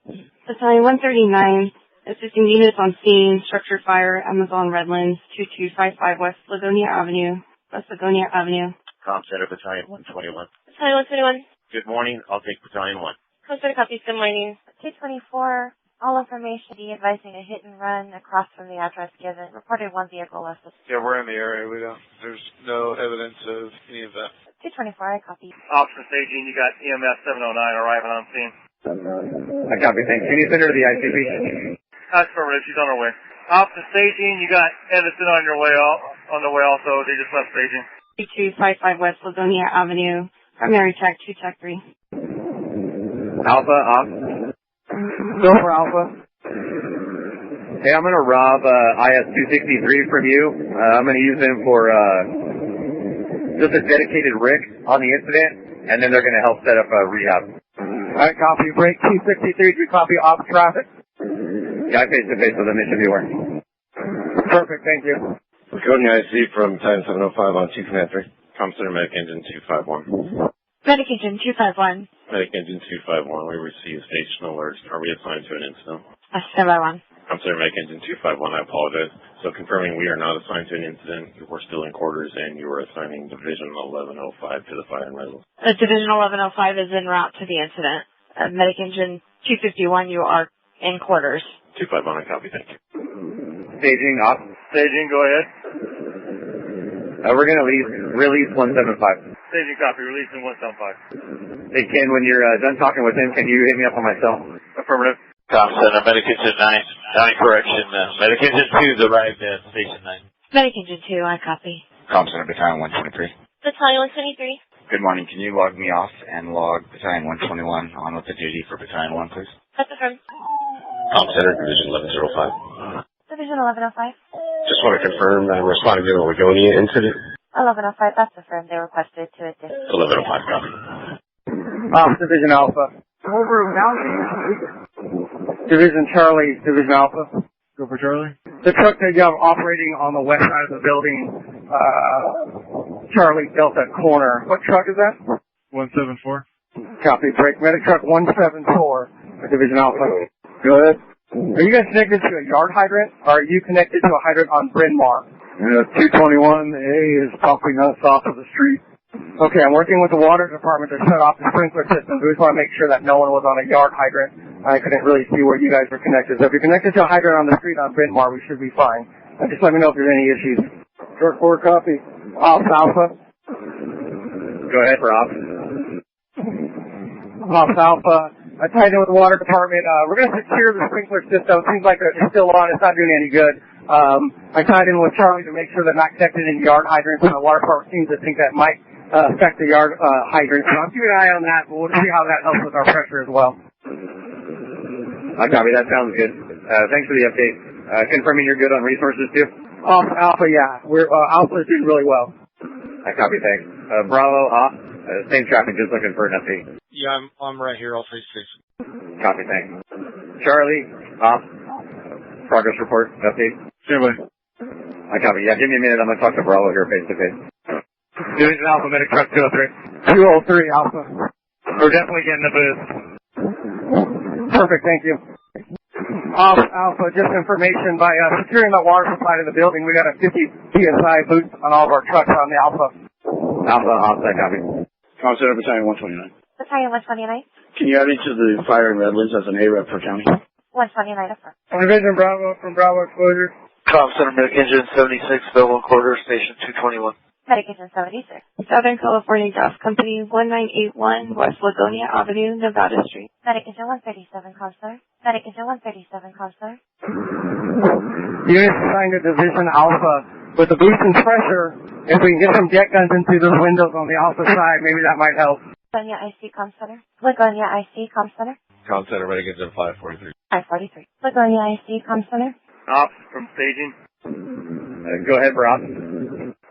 Battalion 139, assisting units on scene, structure fire, Amazon Redlands, 2255 West Lugonia Avenue. Center Battalion 121. Battalion 121. Good morning. I'll take Battalion 1. Center copies. Good morning. 224. All information be advising a hit and run across from the address given. Reported 1 vehicle left. Yeah, we're in the area. There's no evidence of any of that. 224, I copy. Ops from staging, you got EMS 709 arriving on scene. I copy. Thanks. Can you send her to the ICP? That's affirmative. She's on her way. Ops from staging, you got Edison on the way also. They just left staging. 2255 West Lugonia Avenue, primary tech 2 tech 3. Alpha, off. Go for Alpha. Hey, I'm going to rob IS-263 from you. I'm going to use him for just a dedicated rig on the incident, and then they're going to help set up a rehab. I copy. Break 263. We copy off traffic. Yeah, I face-to-face with him. It should be working. Perfect. Thank you. Lugonia IC from Battalion 705 on 2 Command 3. Center Medic Engine 251. Medic Engine 251. Medic Engine 251, we received station alerts. Are we assigned to an incident? Stand by 1. Center Medic Engine 251, I apologize. So confirming we are not assigned to an incident, we're still in quarters, and you are assigning Division 1105 to the fire and rescue. Division 1105 is en route to the incident. Medic Engine 251, you are in quarters. 251, I copy, thank you. Staging off. Staging, go ahead. We're going to release 175. Staging copy, releasing 175. Hey, Ken, when you're done talking with him, can you hit me up on my cell? Affirmative. Com Center, Medic Engine 9 correction. Medic Engine 2 is arrived at Station 9. Medic Engine 2, I copy. Com Center, Battalion 123. Battalion 123. Good morning. Can you log me off and log Battalion 121 on with the duty for Battalion 1, please? That's affirmed. Com Center, Division 1105. Division 1105. Just want to confirm I'm responding to the Lugonia incident. 1105, that's affirmed. They requested to assist. 1105, copy. Division Alpha. Over now. Division Charlie, Division Alpha. Go for Charlie. The truck that you have operating on the west side of the building, Charlie Delta Corner. What truck is that? 174. Copy. Break. Medic truck 174, Division Alpha. Go ahead. Are you guys connected to a yard hydrant, or are you connected to a hydrant on Bryn Mawr? 221A is pumping us off of the street. Okay, I'm working with the water department to shut off the sprinkler system. We just want to make sure that no one was on a yard hydrant. I couldn't really see where you guys were connected. So if you're connected to a hydrant on the street on Bryn Mawr, we should be fine. Just let me know if there's any issues. Short 4 copy. Ops Alpha. Go ahead for Ops. Ops Alpha. I tied in with the water department. We're going to secure the sprinkler system. It seems like it's still on. It's not doing any good. I tied in with Charlie to make sure they're not connected in yard hydrants, and the water department seems to think that might affect the yard hydrants. So I'm keeping an eye on that, but we'll see how that helps with our pressure as well. I copy. That sounds good. Thanks for the update. Confirming you're good on resources too? Alpha, yeah. Alpha's doing really well. I copy. Thanks. Bravo, off. Same traffic, just looking for an update. Yeah, I'm right here. I'll face station. Copy. Thanks. Charlie, off. Progress report, update. Standby. I copy. Yeah, give me a minute. I'm going to talk to Bravo here face to face. Division Alpha, Medic Truck 203. 203 Alpha. We're definitely getting the boost. Perfect, thank you. Alpha, just information, by securing the water supply to the building, we got a 50 PSI boost on all of our trucks on the Alpha. Alpha, copy. Com Center, Battalion 129. Battalion 129. Can you add me to the fire in Redlands as an AREP for county? 129 affirmed. Division Bravo from Bravo Exposure. Com Center, Medic Engine 76, Belleville Quarter, Station 221. Medic Engine 76. Southern California Gas Company, 1981 West Lugonia Avenue, Nevada Street. Medic Engine 137, Counselor. Medic Engine 137, Counselor. Units assigned to Division Alpha. With the boost in pressure, if we can get some jet guns into those windows on the Alpha side, maybe that might help. Lugonia IC Com Center. Lugonia IC Com Center. Com Center, Medic Engine 543. 543. Lugonia IC Com Center. Ops from staging. Go ahead for Ops.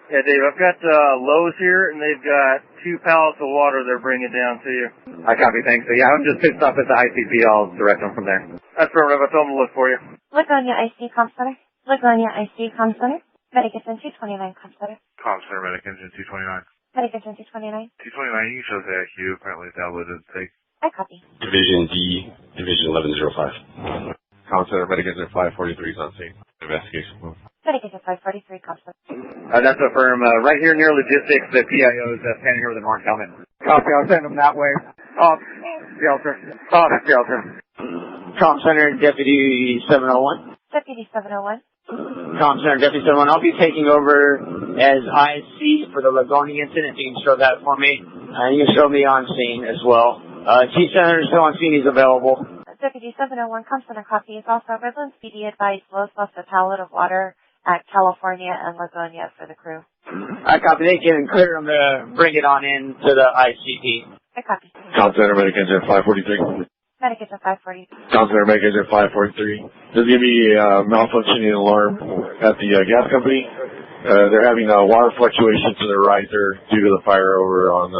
Yeah, Dave, I've got Lowe's here, and they've got 2 pallets of water they're bringing down to you. I copy, thanks. So yeah, I'm just pissed off at the ICP. I'll direct them from there. That's affirmative. I told them to look for you. Lugonia IC Com Center. Lugonia IC Com Center. Medic Engine 229 Com Center. Com Center, Medic Engine 229. Medic Engine 229. 229, you can show the IQ. Apparently it's downloaded. I copy. Division D, Division 1105. Com Center, Medic Engine 543 is on scene. Investigation. Medic Engine 543 Com Center. That's a firm right here near logistics. The PIO is standing here with an orange helmet. Copy, I'll send them that way. Shelter. Shelter. Com Center, Deputy 701. Deputy 701. Com Center, Deputy 701. I'll be taking over as IC for the Lugonia incident. You can show that for me. You can show me on scene as well. Chief Senator is still on scene. He's available. Deputy 701 Com Center copy is also Redlands PD advised Lowe's left a pallet of water at California and Lugonia for the crew. I copy. They can clear them to bring it on in to the ICP. I copy. Com Center, Medic Engine 543. Medic Engine 540. Com Center, Medic Engine 543. There's going to be a malfunctioning alarm at the gas company. They're having water fluctuations to their right there due to the fire over on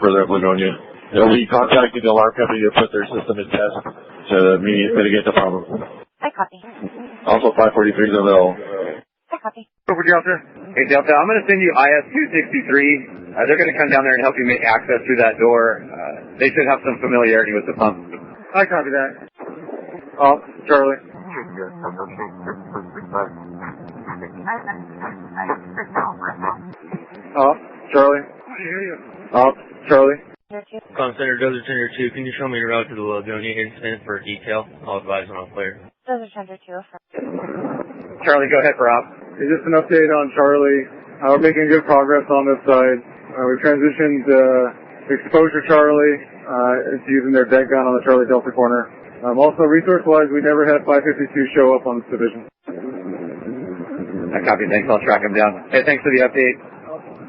further up Lugonia. They'll be contacting the alarm company to put their system in test to mitigate the problem. I copy. Also 543 is available. I copy. Over Delta. Hey Delta, I'm going to send you IS-263. They're going to come down there and help you make access through that door. They should have some familiarity with the pump. I copy that. Oh, Charlie. Oh, Charlie. Oh, Charlie. Com Center, Desert Center 2, can you show me the route to the Lugonia incident for detail? I'll advise when I'm clear. Desert Center 2, Charlie, go ahead for op. It's just an update on Charlie. We're making good progress on this side. We transitioned Exposure Charlie into using their deck gun on the Charlie Delta corner. Also, resource-wise, we never had 552 show up on this division. I copy. Thanks. I'll track him down. Hey, thanks for the update.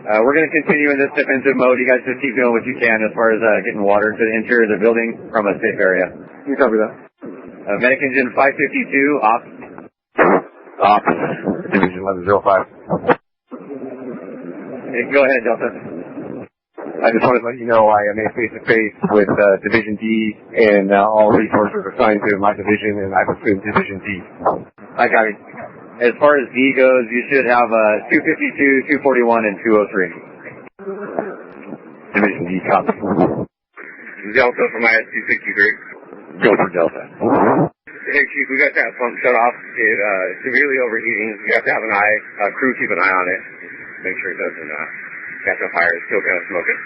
We're going to continue in this defensive mode. You guys just keep doing what you can as far as getting water to the interior of the building from a safe area. You copy that. Medic engine 552, off. Off. Division 1105. Hey, go ahead, Delta. I just wanted to let you know I am face-to-face with Division D, and all resources are assigned to my division, and I've assumed Division D. I copy. As far as D goes, you should have 252, 241, and 203. Division D, copy. Delta from IS-263. Go for Delta. Hey, Chief, we got that pump shut off. It's severely overheating. We have to have an eye, crew keep an eye on it. Make sure it doesn't catch on fire. It's still kind of smoking.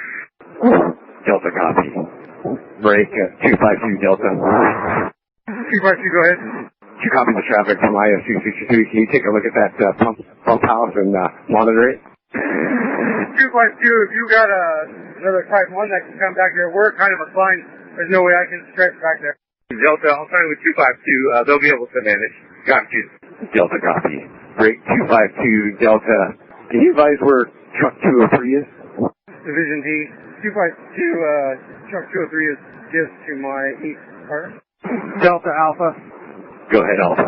Delta, copy. Break 252, Delta. 252, go ahead. You copy the traffic from IS-263. Can you take a look at that pump house and monitor it? 252, if you got another Type 1 that can come back here, we're kind of assigned. There's no way I can stretch back there. Delta, I'll sign with 252. They'll be able to manage. Copy. Delta, copy. Break 252, Delta. Can you advise where truck 203 is? Division D, 252, truck 203 is just to my east car. Delta Alpha. Go ahead, Alpha.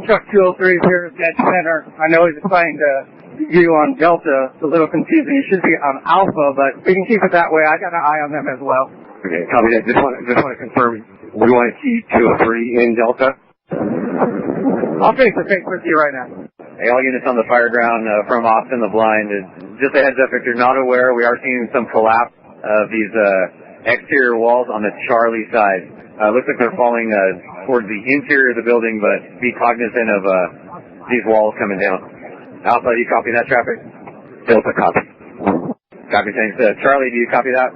Truck 203 here at dead center. I know he's assigned you on Delta. It's a little confusing. He should be on Alpha, but we can keep it that way. I got an eye on them as well. Okay, copy that. Just want to confirm. We want to keep 203 in Delta. I'll face-to-face with you right now. Hey, all units on the fire ground from Austin the Blind. Just a heads up, if you're not aware, we are seeing some collapse of these exterior walls on the Charlie side. Looks like they're falling towards the interior of the building, but be cognizant of these walls coming down. Alpha, you copy that traffic? Delta, copy. Copy, thanks. Charlie, do you copy that?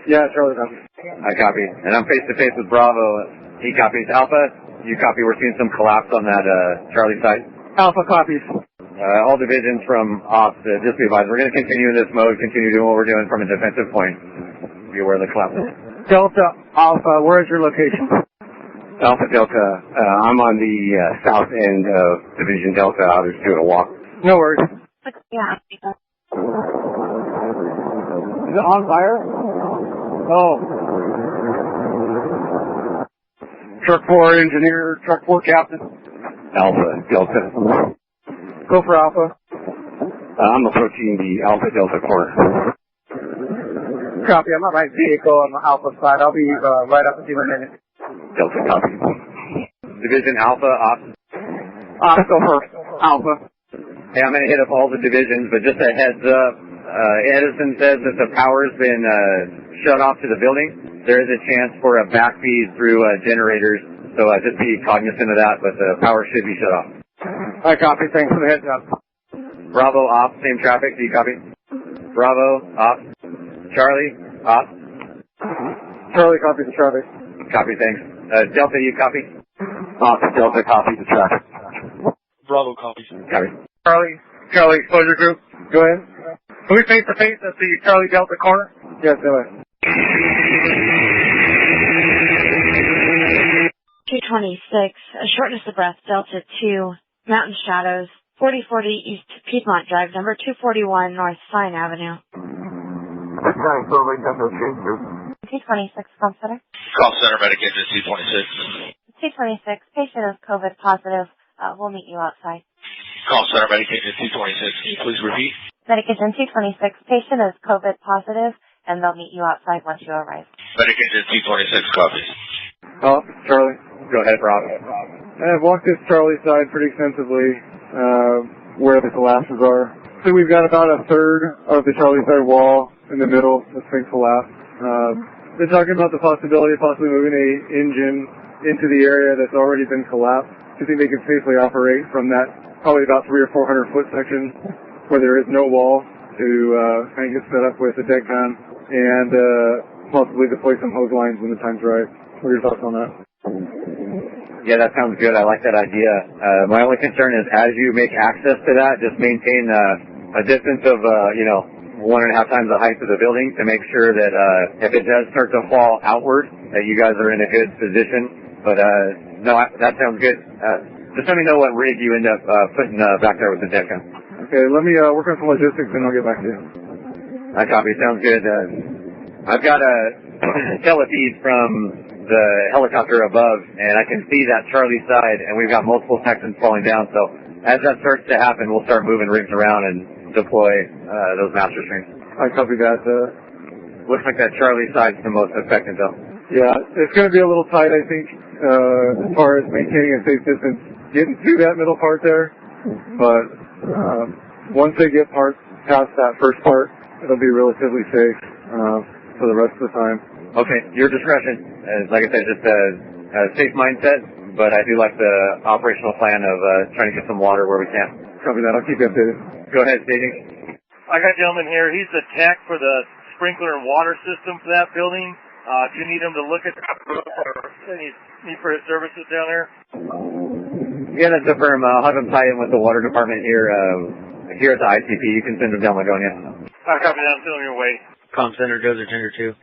Yeah, Charlie, copy. I copy. And I'm face-to-face with Bravo. He copies. Alpha, you copy. We're seeing some collapse on that Charlie side. Alpha copies. All divisions from ops, just be advised. We're going to continue in this mode, continue doing what we're doing from a defensive point. Be aware of the collapse. Delta Alpha, where is your location? Alpha Delta, I'm on the south end of Division Delta. I was doing a walk. No worries. Yeah. Is it on fire? Oh. Truck 4 engineer, truck 4 captain. Alpha Delta. Go for Alpha. I'm approaching the Alpha Delta corner. Copy. I'm on my vehicle on the Alpha side. I'll be right up with you in a minute. Delta, copy. Division Alpha, ops. Ops, go first. Alpha. Hey, I'm going to hit up all the divisions, but just a heads up. Edison says that the power's been shut off to the building. There is a chance for a backfeed through generators, so just be cognizant of that, but the power should be shut off. I copy. Thanks for the heads up. Bravo, ops, same traffic. Do you copy? Bravo, ops. Charlie, ops. Charlie, copy the traffic. Copy, thanks. Delta, you copy? Ops, Delta, copy the traffic. Bravo, copies. Copy. Charlie, exposure group. Go ahead. Can we face to face at the Charlie Delta corner? Yes, go ahead. 226, shortness of breath, Delta 2, mountain shadows, 4040 East Piedmont Drive, number 241 North Pine Avenue. 226, call center. Call center, medic engine 226. 226, patient is COVID positive. We'll meet you outside. Call center, medic engine 226. Can you please repeat? Medic engine 226, patient is COVID positive, and they'll meet you outside once you arrive. Medic engine 226, copies. Oh, Charlie. Go ahead, Rob. I've walked this Charlie side pretty extensively, where the collapses are. So we've got about a third of the Charlie side wall in the middle that's been collapsed. They're talking about the possibility of possibly moving a engine into the area that's already been collapsed. Do you think they can safely operate from that probably about 300 or 400 foot section where there is no wall to kind of get set up with a deck gun and possibly deploy some hose lines when the time's right. What are your thoughts on that? Yeah, that sounds good. I like that idea. My only concern is as you make access to that, just maintain a distance of, 1.5 times the height of the building to make sure that if it does start to fall outward, that you guys are in a good position. But no, that sounds good. Just let me know what rig you end up putting back there with the deck gun. Okay, let me work on some logistics and I'll get back to you. I copy. Sounds good. I've got a telefeed from the helicopter above, and I can see that Charlie side, and we've got multiple sections falling down. So as that starts to happen, we'll start moving rigs around and deploy those master streams. I copy that. Looks like that Charlie side's the most effective, though. Yeah, it's going to be a little tight, I think, as far as maintaining a safe distance, getting through that middle part there. But once they get past that first part, it'll be relatively safe for the rest of the time. Okay, your discretion. Like I said, just a safe mindset, but I do like the operational plan of trying to get some water where we can. Copy that. I'll keep you updated. Go ahead, staging. I got a gentleman here. He's the tech for the sprinkler and water system for that building. Do you need him to look at that or need for his services down there? Yeah, that's the firm. I'll have him tie in with the water department here at the ICP. You can send him down Lugonia. I copy that. I'm still on your way. Comm Center, Dozer Tender 2.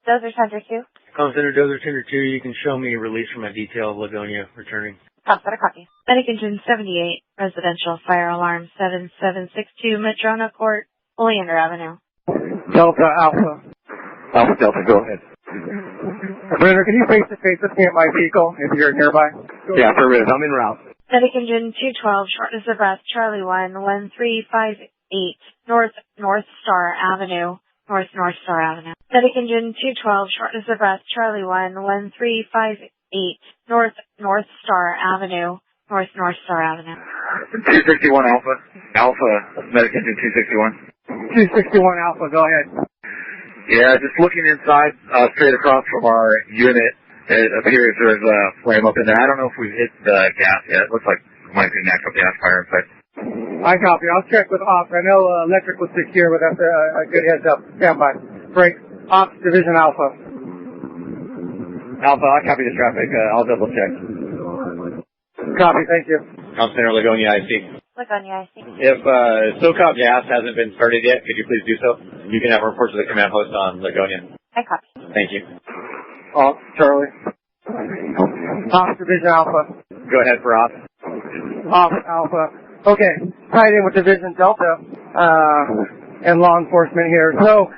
Dozer Center 2. Comm Center, Dozer Tender 2, you can show me a release from a detail of Lugonia returning. Comm Center, copy. Medic Engine 78, residential fire alarm 7762, Madrona Court, Oleander Avenue. Delta Alpha. Alpha Delta, go ahead. Brenner, can you face-to-face with me at my vehicle if you're nearby? Yeah, for Riz. I'm en route. Medic Engine 212, shortness of breath, Charlie 1, 1358, North Star Avenue. North Star Avenue. Medic Engine 212, shortness of breath, Charlie 1, 1358, North Star Avenue. North Star Avenue. 261 Alpha. Alpha, Medic Engine 261. 261 Alpha, go ahead. Yeah, just looking inside, straight across from our unit, it appears there's a flame up in there. I don't know if we've hit the gas yet. It looks like it might be natural gas fire inside. I copy. I'll check with Ops. I know electric was secure, but that's a good heads up. Stand by. Break. Ops, Division Alpha. Alpha, I copy the traffic. I'll double check. Copy, thank you. Comm Center, Lugonia, IC. Lugonia, IC. If SoCal gas hasn't been started yet, could you please do so? You can have a report to the command post on Lugonia. I copy. Thank you. Ops, Charlie. Ops, Division Alpha. Go ahead for Ops. Ops, Alpha. Okay, tied in with Division Delta and law enforcement here. So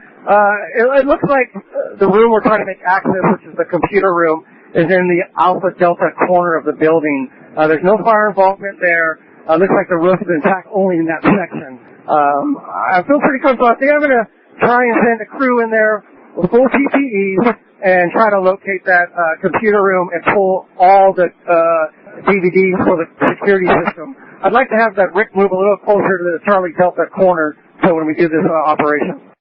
it looks like the room we're trying to make access, which is the computer room, is in the Alpha Delta corner of the building. There's no fire involvement there. Looks like the roof is intact only in that section. I feel pretty comfortable. I think I'm going to try and send a crew in there with full PPE and try to locate that computer room and pull all the DVDs for the security system. I'd like to have that Rick move a little closer to the Charlie Delta corner so when we do this operation.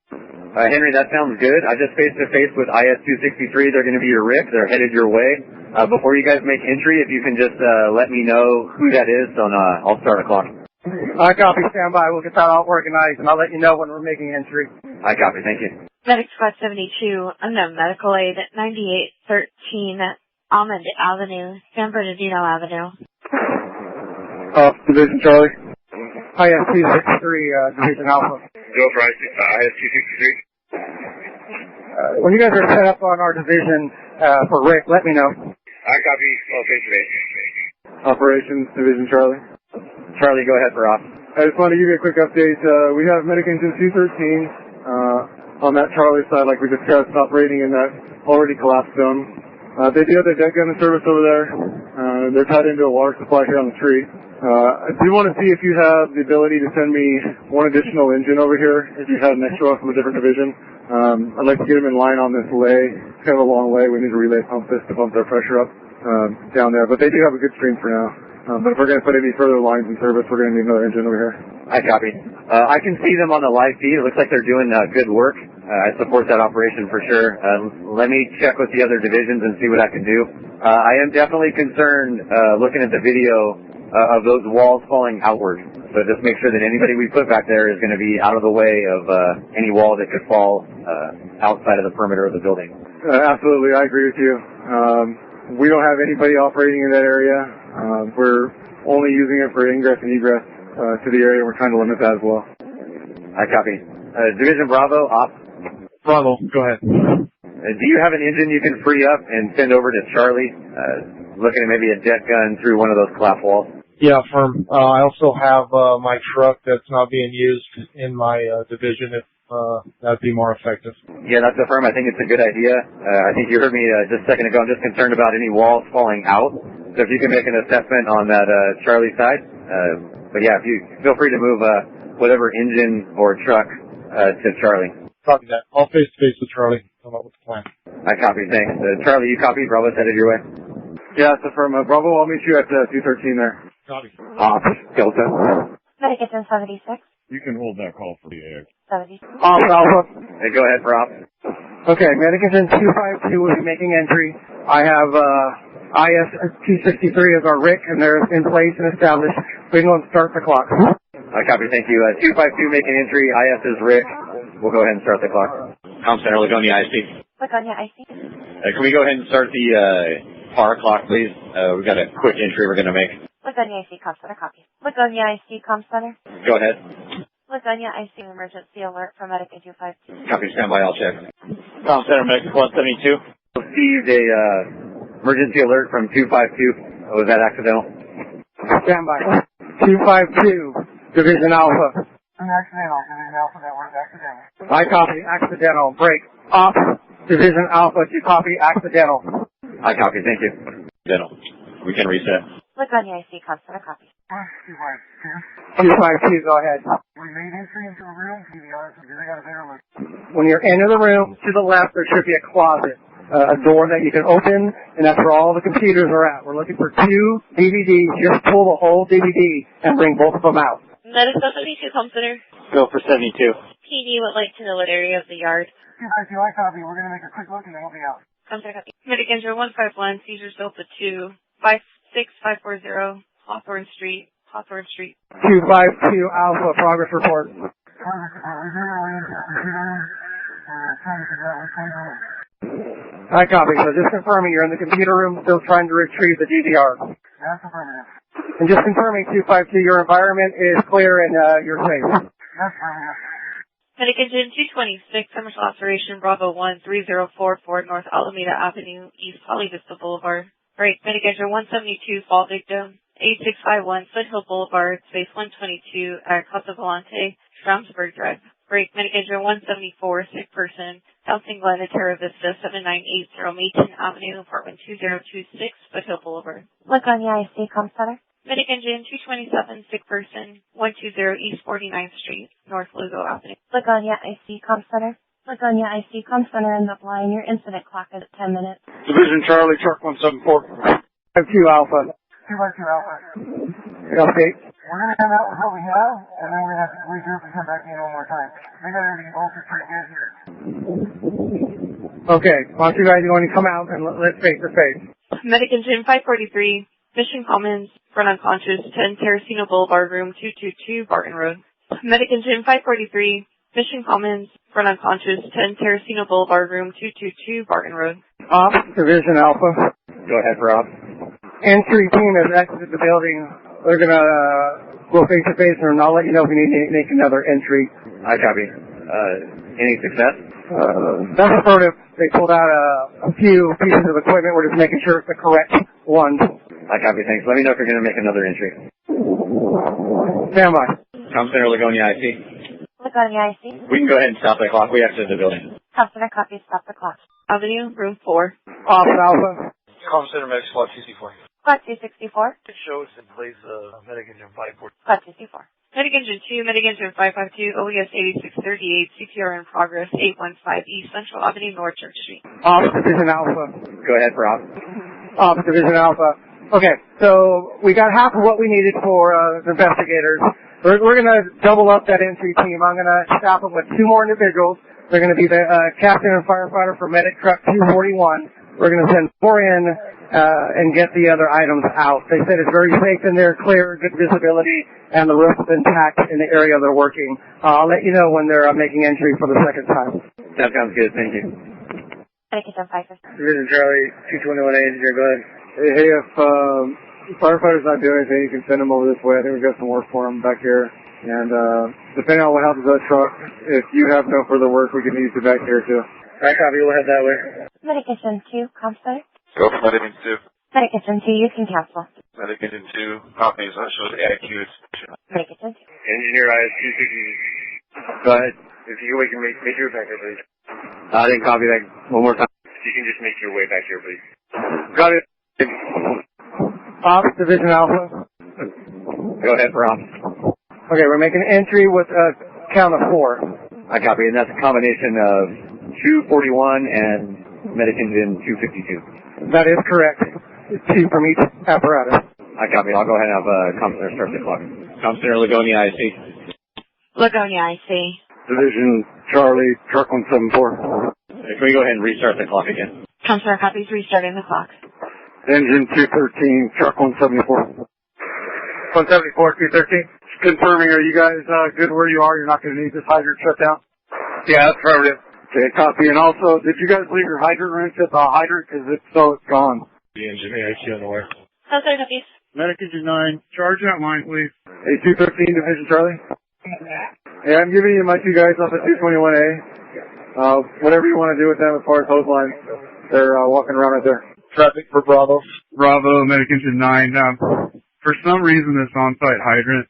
Henry, that sounds good. I just face-to-face with IS-263. They're going to be your Rick. They're headed your way. Before you guys make entry, if you can just let me know who that is, so I'll start a clock. I copy. Stand by. We'll get that all organized, and I'll let you know when we're making entry. I copy. Thank you. Medic Squad 72, unknown medical aid, 9813 Almond Avenue, San Bernardino Avenue. Division Charlie. IS-263, Division Alpha. Go for IS-263. When you guys are set up on our division for Rick, let me know. I copy. Okay, today. Operations, Division Charlie. Charlie, go ahead for Ops. I just wanted to give you a quick update. We have Medic Engine 213 on that Charlie side, like we discussed, operating in that already collapsed zone. They do have their deck gun in service over there. They're tied into a water supply here on the tree. I do want to see if you have the ability to send me one additional engine over here, if you have an extra one from a different division. I'd like to get them in line on this lay. It's kind of a long lay. We need to relay pump this to pump their pressure up down there. But they do have a good stream for now. But if we're going to put any further lines in service, we're going to need another engine over here. I copy. I can see them on the live feed. It looks like they're doing good work. I support that operation for sure. Let me check with the other divisions and see what I can do. I am definitely concerned looking at the video of those walls falling outward. So just make sure that anybody we put back there is going to be out of the way of any wall that could fall outside of the perimeter of the building. Absolutely, I agree with you. We don't have anybody operating in that area. We're only using it for ingress and egress to the area. We're trying to limit that as well. I copy. Division Bravo, op. Bravo, go ahead. Do you have an engine you can free up and send over to Charlie? Looking at maybe a jet gun through one of those collapse walls. Yeah, firm. I also have my truck that's not being used in my division if that'd be more effective. Yeah, that's a firm. I think it's a good idea. I think you heard me just a second ago. I'm just concerned about any walls falling out. So if you can make an assessment on that Charlie side. But yeah, if you feel free to move whatever engine or truck to Charlie. Copy that. I'll face-to-face with Charlie. Come up with the plan. I copy. Thanks. Charlie, you copy? Bravo's headed your way? Yeah, it's a firm. Bravo, I'll meet you at 213 there. Copy. Delta. Medic Engine 76. You can hold that call for the AX. 70. Alpha. Hey, go ahead, Rob. Okay, Medic Engine 252 will be making entry. I have IS 263 as our RIC, and they're in place and established. We can go and start the clock. I copy. Thank you. 252 making entry. IS is RIC. We'll go ahead and start the clock. Com Center, Lugonia, IC. Lugonia, IC. Can we go ahead and start the FAR clock, please? We've got a quick entry we're going to make. Lugonia, IC, Com Center, copy. Lugonia, IC, Com Center. Go ahead. Lugonia, IC, emergency alert from Medic Engine 252. Copy, standby, I'll check. Com Center, Medic 172. Received a emergency alert from 252. Was that accidental? Standby. 252, Division Alpha. Accidental. Division Alpha, that was accidental. I copy. Accidental. Break. Off. Division Alpha. You copy. Accidental. I copy. Thank you. Accidental. We can reset. Lugonia, IC, Com Center, copy. 252, go ahead. We made entry into a room. To be honest with you, they got a better look. When you're into the room, to the left, there should be a closet. A door that you can open, and that's where all the computers are at. We're looking for 2 DVDs. Just pull the whole DVD and bring both of them out. Medic 72, Com Center. Go for 72. PD would like to know what area of the yard. 252, I copy. We're going to make a quick look and then we'll be out. Com Center, copy. Medic Engine 151, Seizures Delta 2, 56540, Hawthorne Street, Hawthorne Street. 252 Alpha, progress report. I copy. So just confirming you're in the computer room, still trying to retrieve the DVR. That's affirmative. And just confirming 252, your environment is clear and you're safe. That's affirmative. Medic Engine 226, Commercial Operation Bravo 13044 North Alameda Avenue, East Holly Vista Boulevard. Break. Medic Engine 172, fall victim. 8651 Foothill Boulevard, space 122 at Casa Volante, Schramsburg Drive. Break. Medic Engine 174, sick person. Housing Glen, Terra Vista, 7980 Mayton Avenue, apartment 2026, Foothill Boulevard. Lugonia, IC, Com Center. Medic Engine 227, sick person, 120 East 49th Street, North Lugo Avenue. Lugonia, IC, Com Center. Lugonia, IC, Com Center in the line. Your incident clock is at 10 minutes. Division Charlie, truck 174. 2 Alpha. 252 Alpha. Update. We're going to come out with what we have, and then we're going to have to regroup and come back in one more time. We got everything bolted pretty good here. Okay, why don't you guys going to come out and let's face to face. Medic Engine 543, Mission Commons, run unconscious, 10 Terracino Boulevard, room 222, Barton Road. Medic Engine 543, Mission Commons, run unconscious, 10 Terracino Boulevard, room 222, Barton Road. Off, Division Alpha. Go ahead, Rob. Entry team has exited the building. They're going to go face to face, and I'll let you know if we need to make another entry. I copy. Any success? That's affirmative. They pulled out a few pieces of equipment. We're just making sure it's the correct one. I copy. Thanks. Let me know if you're going to make another entry. Stand by. Com Center, Lugonia, IC. Lugonia, IC. We can go ahead and stop the clock. We exited the building. Com Center, copy. Stop the clock. Avenue, room 4. Off, Alpha. Com Center, Medic Squad 264. Squad 264. It shows and plays Medic Engine 540. Squad 264. Medic Engine 2, Medic Engine 552, OES 8638, CPR in progress, 815 East Central Avenue, North Church Street. Off, Division Alpha. Go ahead, Rob. Off, Division Alpha. Okay, so we got half of what we needed for the investigators. We're going to double up that entry team. I'm going to staff them with 2 more individuals. They're going to be the captain and firefighter for Medic Truck 241. We're going to send 4 in and get the other items out. They said it's very safe in there, clear, good visibility, and the roof is intact in the area they're working. I'll let you know when they're making entry for the second time. That sounds good. Thank you. Division Charlie, 221A, engineer, go ahead. Hey, if firefighter's not doing anything, you can send them over this way. I think we've got some work for them back here. And depending on what happens to that truck, if you have no further work, we can use you back here too. All right, copy. We'll head that way. Medic Engine 2, Comstar. Go for Medic Engine 2. Medic Engine 2, you can cancel. Medic Engine 2, copies. That shows AIQ. Medic Engine 2. Engineer IS-260. Go ahead. If you can make your way back here, please. I didn't copy that one more time. If you can just make your way back here, please. Got it. Ops, Division Alpha. Go ahead, Rob. Okay, we're making entry with a count of 4. I copy, and that's a combination of 241 and Medic Engine 252. That is correct. 2 from each apparatus. I copy. I'll go ahead and have Comcenter start the clock. Comcenter Lugonia, IC. Lugonia, I see. Division Charlie, truck 174. Can we go ahead and restart the clock again? Counselor copies restarting the clock. Engine 213, truck 174. 174, 213. Confirming, are you guys good where you are? You're not going to need this hydrant shut down? Yeah, that's affirmative. Okay, copy. And also, did you guys leave your hydrant wrench at the hydrant? Because if so, it's gone. The engine AIQ on the way. Counselor copies. Medic Engine 9, charge that line, please. Hey, 213, Division Charlie. Hey, I'm giving you my 2 guys off at 221A. Whatever you want to do with them as far as hose lines, they're walking around right there. Traffic for Bravo. Bravo, Medic Engine 9. For some reason, this on-site hydrant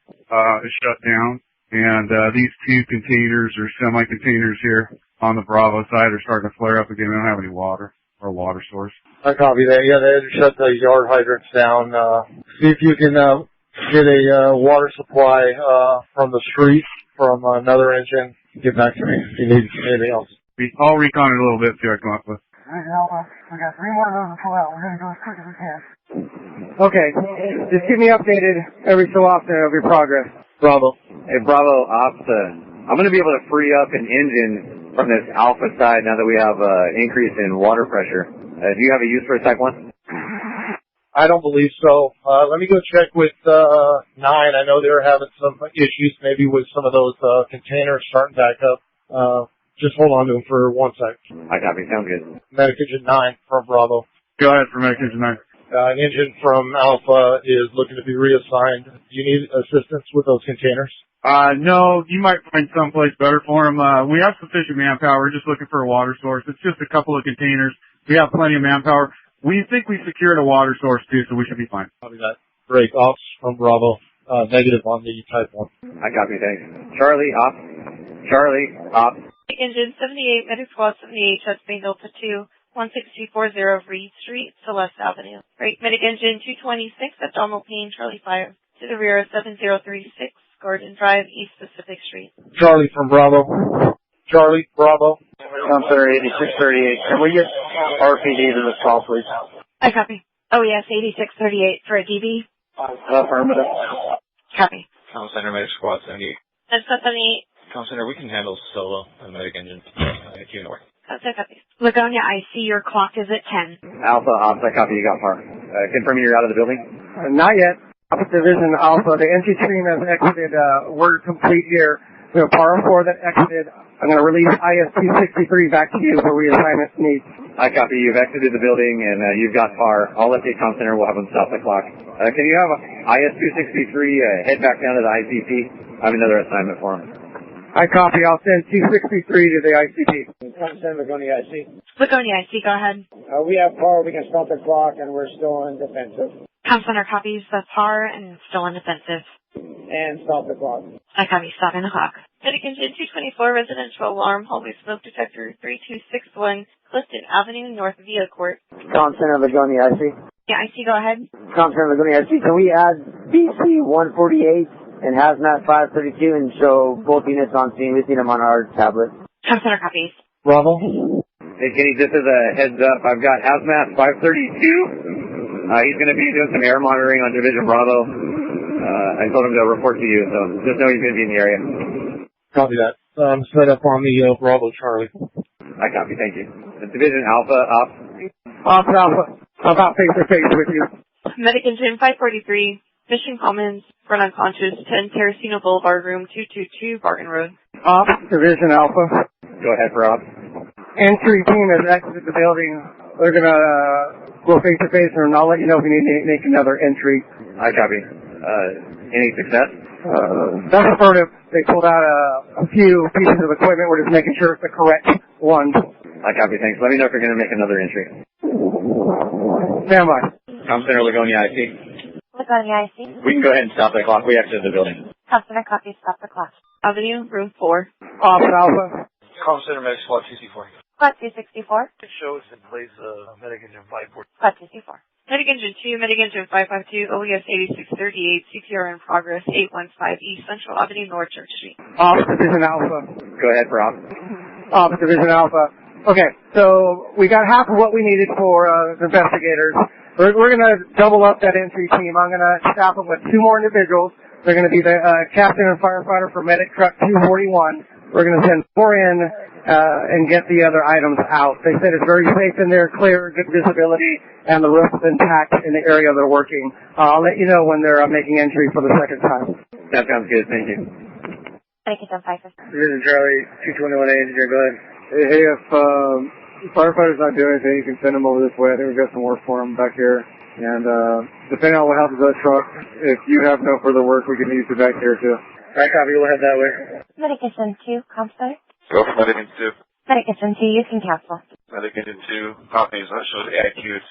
is shut down, and these 2 containers or semi-containers here on the Bravo side are starting to flare up again. They don't have any water or water source. I copy that. Yeah, they had to shut the yard hydrants down. See if you can get a water supply from the street from another engine. Get back to me if you need anything else. I'll recon it a little bit, see what I come up with. We got 3 more of those to pull out. We're going to go as quick as we can. Okay, just keep me updated every so often of your progress. Bravo. Hey, Bravo Ops, I'm going to be able to free up an engine from this Alpha side now that we have an increase in water pressure. Do you have a use for a Type 1? I don't believe so. Let me go check with 9. I know they're having some issues maybe with some of those containers starting back up. Just hold on to them for 1 sec. I copy. Sounds good. Medic Engine 9 from Bravo. Go ahead for Medic Engine 9. An engine from Alpha is looking to be reassigned. Do you need assistance with those containers? No, you might find someplace better for them. We have sufficient manpower. We're just looking for a water source. It's just a couple of containers. We have plenty of manpower. We think we secured a water source too, so we should be fine. Copy that. Great. Ops from Bravo. Negative on the Type 1. I copy. Thanks. Charlie, Ops. Charlie, Ops. Engine 78, Medic Squad 78, that's being Delta 2, 16440 Reed Street, Celeste Avenue. Right, Medic Engine 226, Abdominal Pain, Charlie Fire, to the rear of 7036, Gordon Drive, East Pacific Street. Charlie from Bravo. Charlie, Bravo. Counselor 8638. Can we get RPD to this call, please? I copy. Oh yes, 8638 for a DB. Affirmative. Copy. Comm Center Medic Squad 78. That's 78. Comm Center, we can handle solo and Medic Engine. North. That's a copy. Lugonia, I see your clock is at 10. Alpha, Ops, I copy. You got par. Confirming you're out of the building? Not yet. Ops Division Alpha, the entry team has exited. We're complete here. We have par 4 that exited. I'm going to release IS-263 back to you for reassignment needs. I copy. You've exited the building and you've got par. I'll update Comm Center. We'll have them stop the clock. Can you have IS-263 head back down to the ICP? I have another assignment for him. I copy. I'll send 263 to the ICP. Send Lugonia IC. Lugonia, I see. Go ahead. We have par. We can stop the clock, and we're still in defensive. Comm Center copies the par and still in defensive. And stop the clock. I copy. Stopping the clock. Medic Engine 224, residential alarm, hallway smoke detector 3261, Clifton Avenue, North Via Court. Comm Center Lugonia IC. Yeah, I see. Go ahead. Comm Center Lugonia IC. Can we add BC 148? And Hazmat 532 and show both units on scene. We've seen them on our tablet. Comm Center copies. Bravo. Hey, Kenny, just as a heads up, I've got Hazmat 532. He's going to be doing some air monitoring on Division Bravo. I told him to report to you, so just know he's going to be in the area. Copy that. Set up on the Bravo Charlie. I copy, thank you. The Division Alpha, Ops. Ops Alpha. about face-to-face with you. Medic Engine 543, Mission Commons, run unconscious, 10 Terracino Boulevard, room 222, Barton Road. Ops, Division Alpha. Go ahead for Ops. Entry team has exited the building. They're going to go face-to-face, and I'll let you know if we need to make another entry. I copy. Any success? That's affirmative. They pulled out a few pieces of equipment. We're just making sure it's the correct one. I copy, thanks. Let me know if you're going to make another entry. Stand by. Com Center Lugonia IC. Lugonia IC. We can go ahead and stop the clock. We exited the building. Com Center copy, stop the clock. Avenue, room 4. Ops Alpha. Com Center Medic Squad 264. Squad 264. It shows in place Medic Engine 540. Squad 264. Medic Engine 2, Medic Engine 552, OES 8638, CTR in progress, 815 East Central Avenue, North Church Street. Ops Division Alpha. Go ahead for Ops. Ops Division Alpha. Okay, so we got half of what we needed for investigators. We're going to double up that entry team. I'm going to staff them with 2 more individuals. They're going to be the captain and firefighter for Medic Truck 241. We're going to send 4 in and get the other items out. They said it's very safe in there, clear, good visibility, and the roof is intact in the area they're working. I'll let you know when they're making entry for the second time. That sounds good. Thank you. Medic Engine 5. This is Charlie, 221A, engineer, go ahead. Hey, if firefighter's not doing anything, you can send them over this way. I think we've got some work for them back here. And depending on what happens to that truck, if you have no further work, we can use it back here too. Alright, copy, we'll head that way. Medic Engine 2, Com Center. Go for Medic Engine 2. Medic Engine 2, you can cancel. Medic Engine 2, copies. That shows AIQ.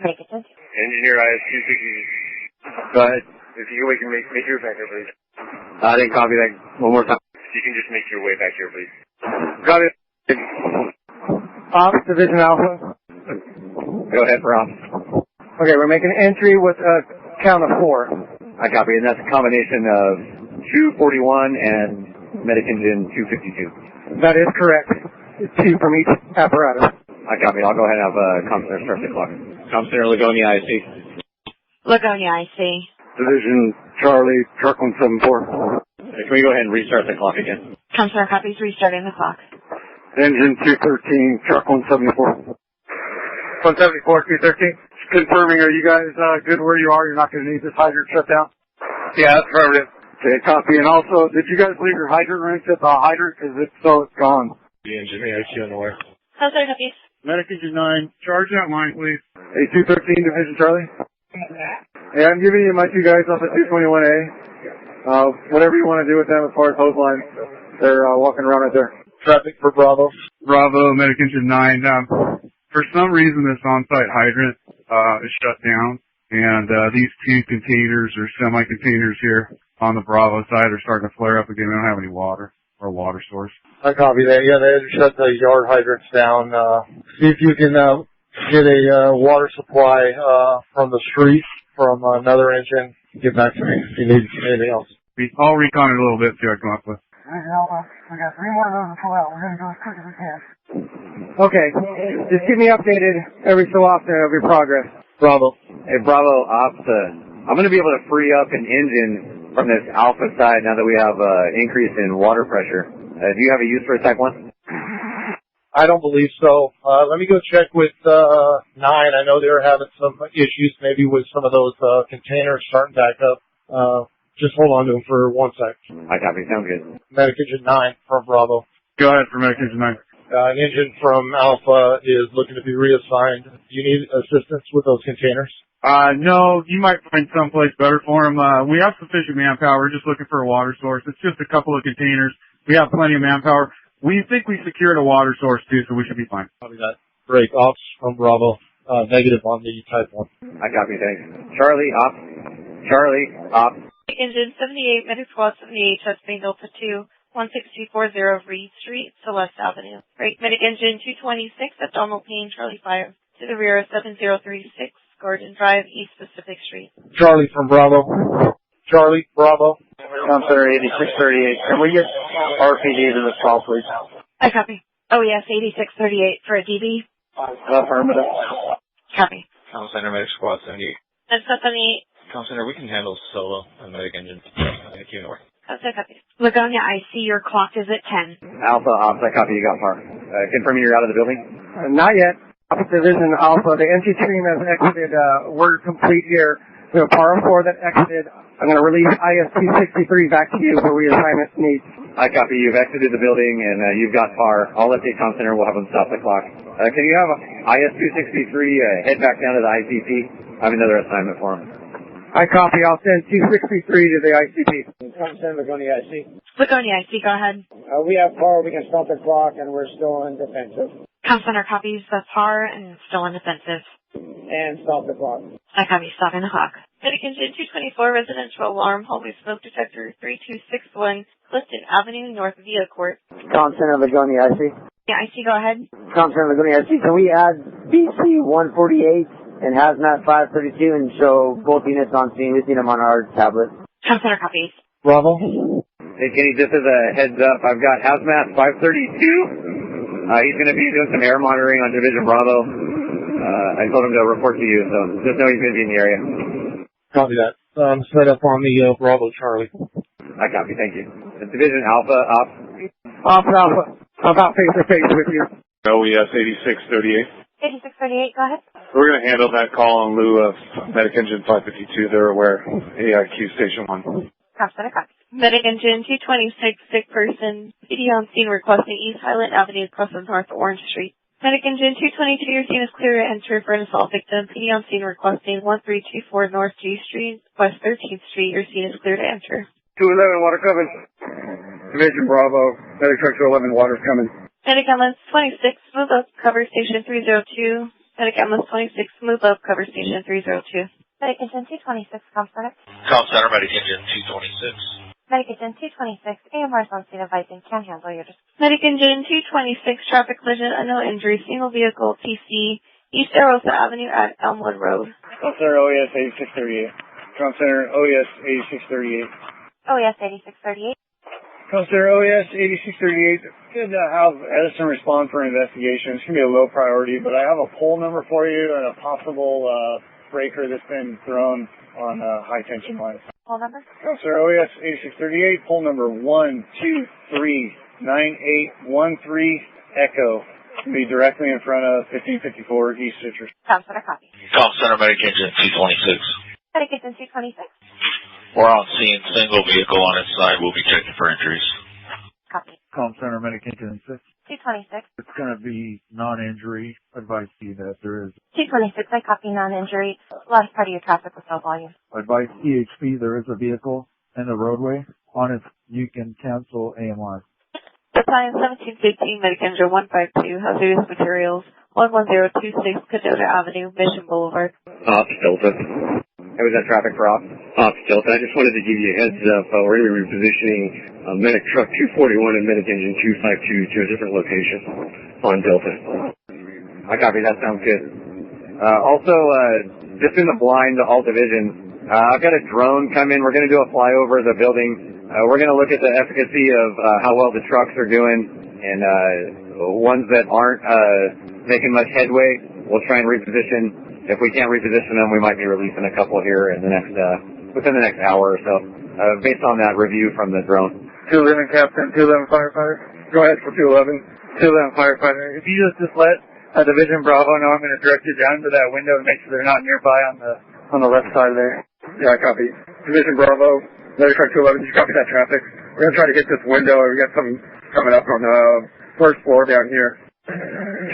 Medic Engine 2. Engineer ISQ 60. Go ahead. If you can make your way back here, please. I didn't copy that one more time. If you can just make your way back here, please. Got it. Ops Division Alpha. Go ahead for Ops. Okay, we're making entry with a count of 4. I copy, and that's a combination of 241 and Medic Engine 252. That is correct. 2 from each apparatus. I copy. I'll go ahead and have Com Center start the clock. Com Center Lugonia IC. Lugonia IC. Division Charlie, Truck 174. Can we go ahead and restart the clock again? Com Center copies, restarting the clock. Engine 213, Truck 174. 174, 213. Confirming, are you guys good where you are? You're not going to need this hydrant shut down? Yeah, that's affirmative. Okay, copy. And also, did you guys leave your hydrant wrench at the hydrant? Because if so, it's gone. The engine AIQ in the way. Com Center copies. Medic Engine 9, charge that line, please. Hey, 213, Division Charlie. Hey, I'm giving you my 2 guys off at 221A. Whatever you want to do with them as far as hose lines, they're walking around right there. Traffic for Bravo. Bravo, Medic Engine 9. For some reason, this on-site hydrant is shut down, and these 2 containers or semi-containers here on the Bravo side are starting to flare up again. We don't have any water or a water source. I copy that. Yeah, they had to shut the yard hydrants down. See if you can get a water supply from the street from another engine. Get back to me if you need anything else. I'll recon it a little bit, see what I come up with. We got 3 more of those to pull out. We're going to go as quick as we can. Okay, just keep me updated every so often of your progress. Bravo. Hey, Bravo Ops. I'm going to be able to free up an engine from this Alpha side now that we have increase in water pressure. Do you have a use for a Type 1? I don't believe so. Let me go check with 9. I know they were having some issues maybe with some of those containers starting back up. Just hold on to them for 1 sec. I copy. Sounds good. Medic Engine 9 from Bravo. Go ahead for Medic Engine 9. An engine from Alpha is looking to be reassigned. Do you need assistance with those containers? No, you might find someplace better for them. We have sufficient manpower. We're just looking for a water source. It's just a couple of containers. We have plenty of manpower. We think we secured a water source too, so we should be fine. Copy that. Great. Ops from Bravo. Negative on the Type 1. I copy. Thanks. Charlie, Ops. Charlie, Ops. Engine 78, Medic Squad 78, Chesapeake Delta 2, 16240 Reed Street, Celeste Avenue. Right, Medic Engine 226 at Donald Payne, Charlie 5, to the rear of 7036 Gordon Drive, East Pacific Street. Charlie from Bravo. Charlie, Bravo. Com Center 8638. Can we get RPD to this call, please? I copy. Oh yes, 8638 for a DB. Affirmative. Copy. Com Center Medic Squad 78. That's 78. Com Center, we can handle solo and Medic Engine. IQ North. That's copy. Lugonia, I see your clock is at 10. Alpha Ops, I copy. You got far. Confirming you're out of the building? Not yet. Division Alpha, the entry team has exited. We're complete here. We have Par 4 that exited. I'm going to release IS-263 back to you for reassignment needs. I copy. You've exited the building, and you've got Par. I'll update Comm Center. We'll have them stop the clock. Can you have IS-263 head back down to the ICP? I have another assignment for him. I copy. I'll send 263 to the ICP. Comm Center, Lugonia, IC. Lugonia, IC, go ahead. We have Par. We can stop the clock, and we're still in defensive. Comm Center copies the par and still in defensive. And stop the clock. I copy, stopping the clock. Medic engine 224, residential alarm, hallway smoke detector 3261, Clifton Avenue, North Via Court. Comm Center, Lugonia, IC. Yeah, IC, go ahead. Comm Center, Lugonia, IC. Can we add BC 148 and Hazmat 532 and show both units on scene? We see them on our tablet. Comm Center copies. Bravo. Hey, Kenny, just as a heads up, I've got Hazmat 532. He's going to be doing some air monitoring on Division Bravo. I told him to report to you, so just know he's going to be in the area. Copy that. Set up on the Bravo Charlie. I copy, thank you. Division Alpha, up. Alpha. I'm about face-to-face with you. OES 8638. 8638, go ahead. We're going to handle that call in lieu of Medic Engine 552. They're aware. AIQ Station 1. Comm Center, copy. Medic engine 226, sick person, PD on scene requesting East Highland Avenue across from North Orange Street. Medic engine 222, your scene is clear to enter for an assault victim. PD on scene requesting 1324 North G Street, West 13th Street. Your scene is clear to enter. 211, water coming. Division Bravo, medic truck 211, water's coming. Medic ambulance 26, move up, cover station 302. Medic ambulance 26, move up, cover station 302. Medic engine 226, Comm Center. Comm Center, Medic Engine 226. Medic engine 226, AMR's on scene advising, can handle your Medic engine 226, traffic collision, unknown injury, single vehicle, TC, East Arosa Avenue at Elmwood Road. Comm Center, OES 8638. Comm Center, OES 8638. OES 8638. Comm Center, OES 8638. Could have Edison respond for an investigation. It's going to be a low priority, but I have a pole number for you and a possible breaker that's been thrown on high tension lines. Pole number? Comm Center, OES 8638, pole number 1239813 Echo. Be directly in front of 1554 East Citrus. Comm Center, copy. Comm Center, Medic Engine 226. Medic engine 226. We're on scene, single vehicle on its side. We'll be checking for injuries. Copy. Comm Center, Medic Engine 6. 226. It's going to be non-injury. Advise you that there is. 226, I copy non-injury. Last part of your traffic with no volume. Advise EHP, there is a vehicle in the roadway. On it, you can cancel AMR. Battalion 1715, Medic Engine 152, hazardous materials, 11026 Cadota Avenue, Mission Boulevard. Ops Delta. Hey, was that traffic for Ops? Ops Delta. I just wanted to give you a heads up. We're going to be repositioning Medic Truck 241 and Medic Engine 252 to a different location on Delta. I copy. That sounds good. Also, just in the blind to all divisions, I've got a drone come in. We're going to do a flyover of the building. We're going to look at the efficacy of how well the trucks are doing, and ones that aren't making much headway, we'll try and reposition. If we can't reposition them, we might be releasing a couple here in the next within the next hour or so, based on that review from the drone. 211 Captain, 211 Firefighter. Go ahead for 211. 211 Firefighter. If you just let Division Bravo know, I'm going to direct you down to that window and make sure they're not nearby on the left side there. Yeah, I copy. Division Bravo, Medic Truck 211, you copy that traffic. We're going to try to get this window. We got something coming up on the first floor down here.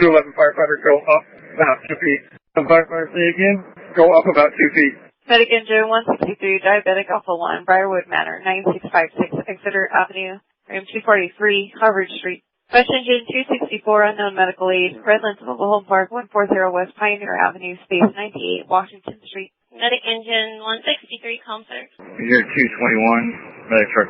211 Firefighter, go up about 2 feet. Firefighter, say again. Go up about 2 feet. Medic Engine 163, Diabetic Alpha 1, Briarwood Manor, 9656 Exeter Avenue, room 243, Harvard Street. West Engine 264, unknown medical aid, Redlands Mobile Home Park, 140 West Pioneer Avenue, space 98, Washington Street. Medic Engine 163, Comm Center. You're 221, Medic Truck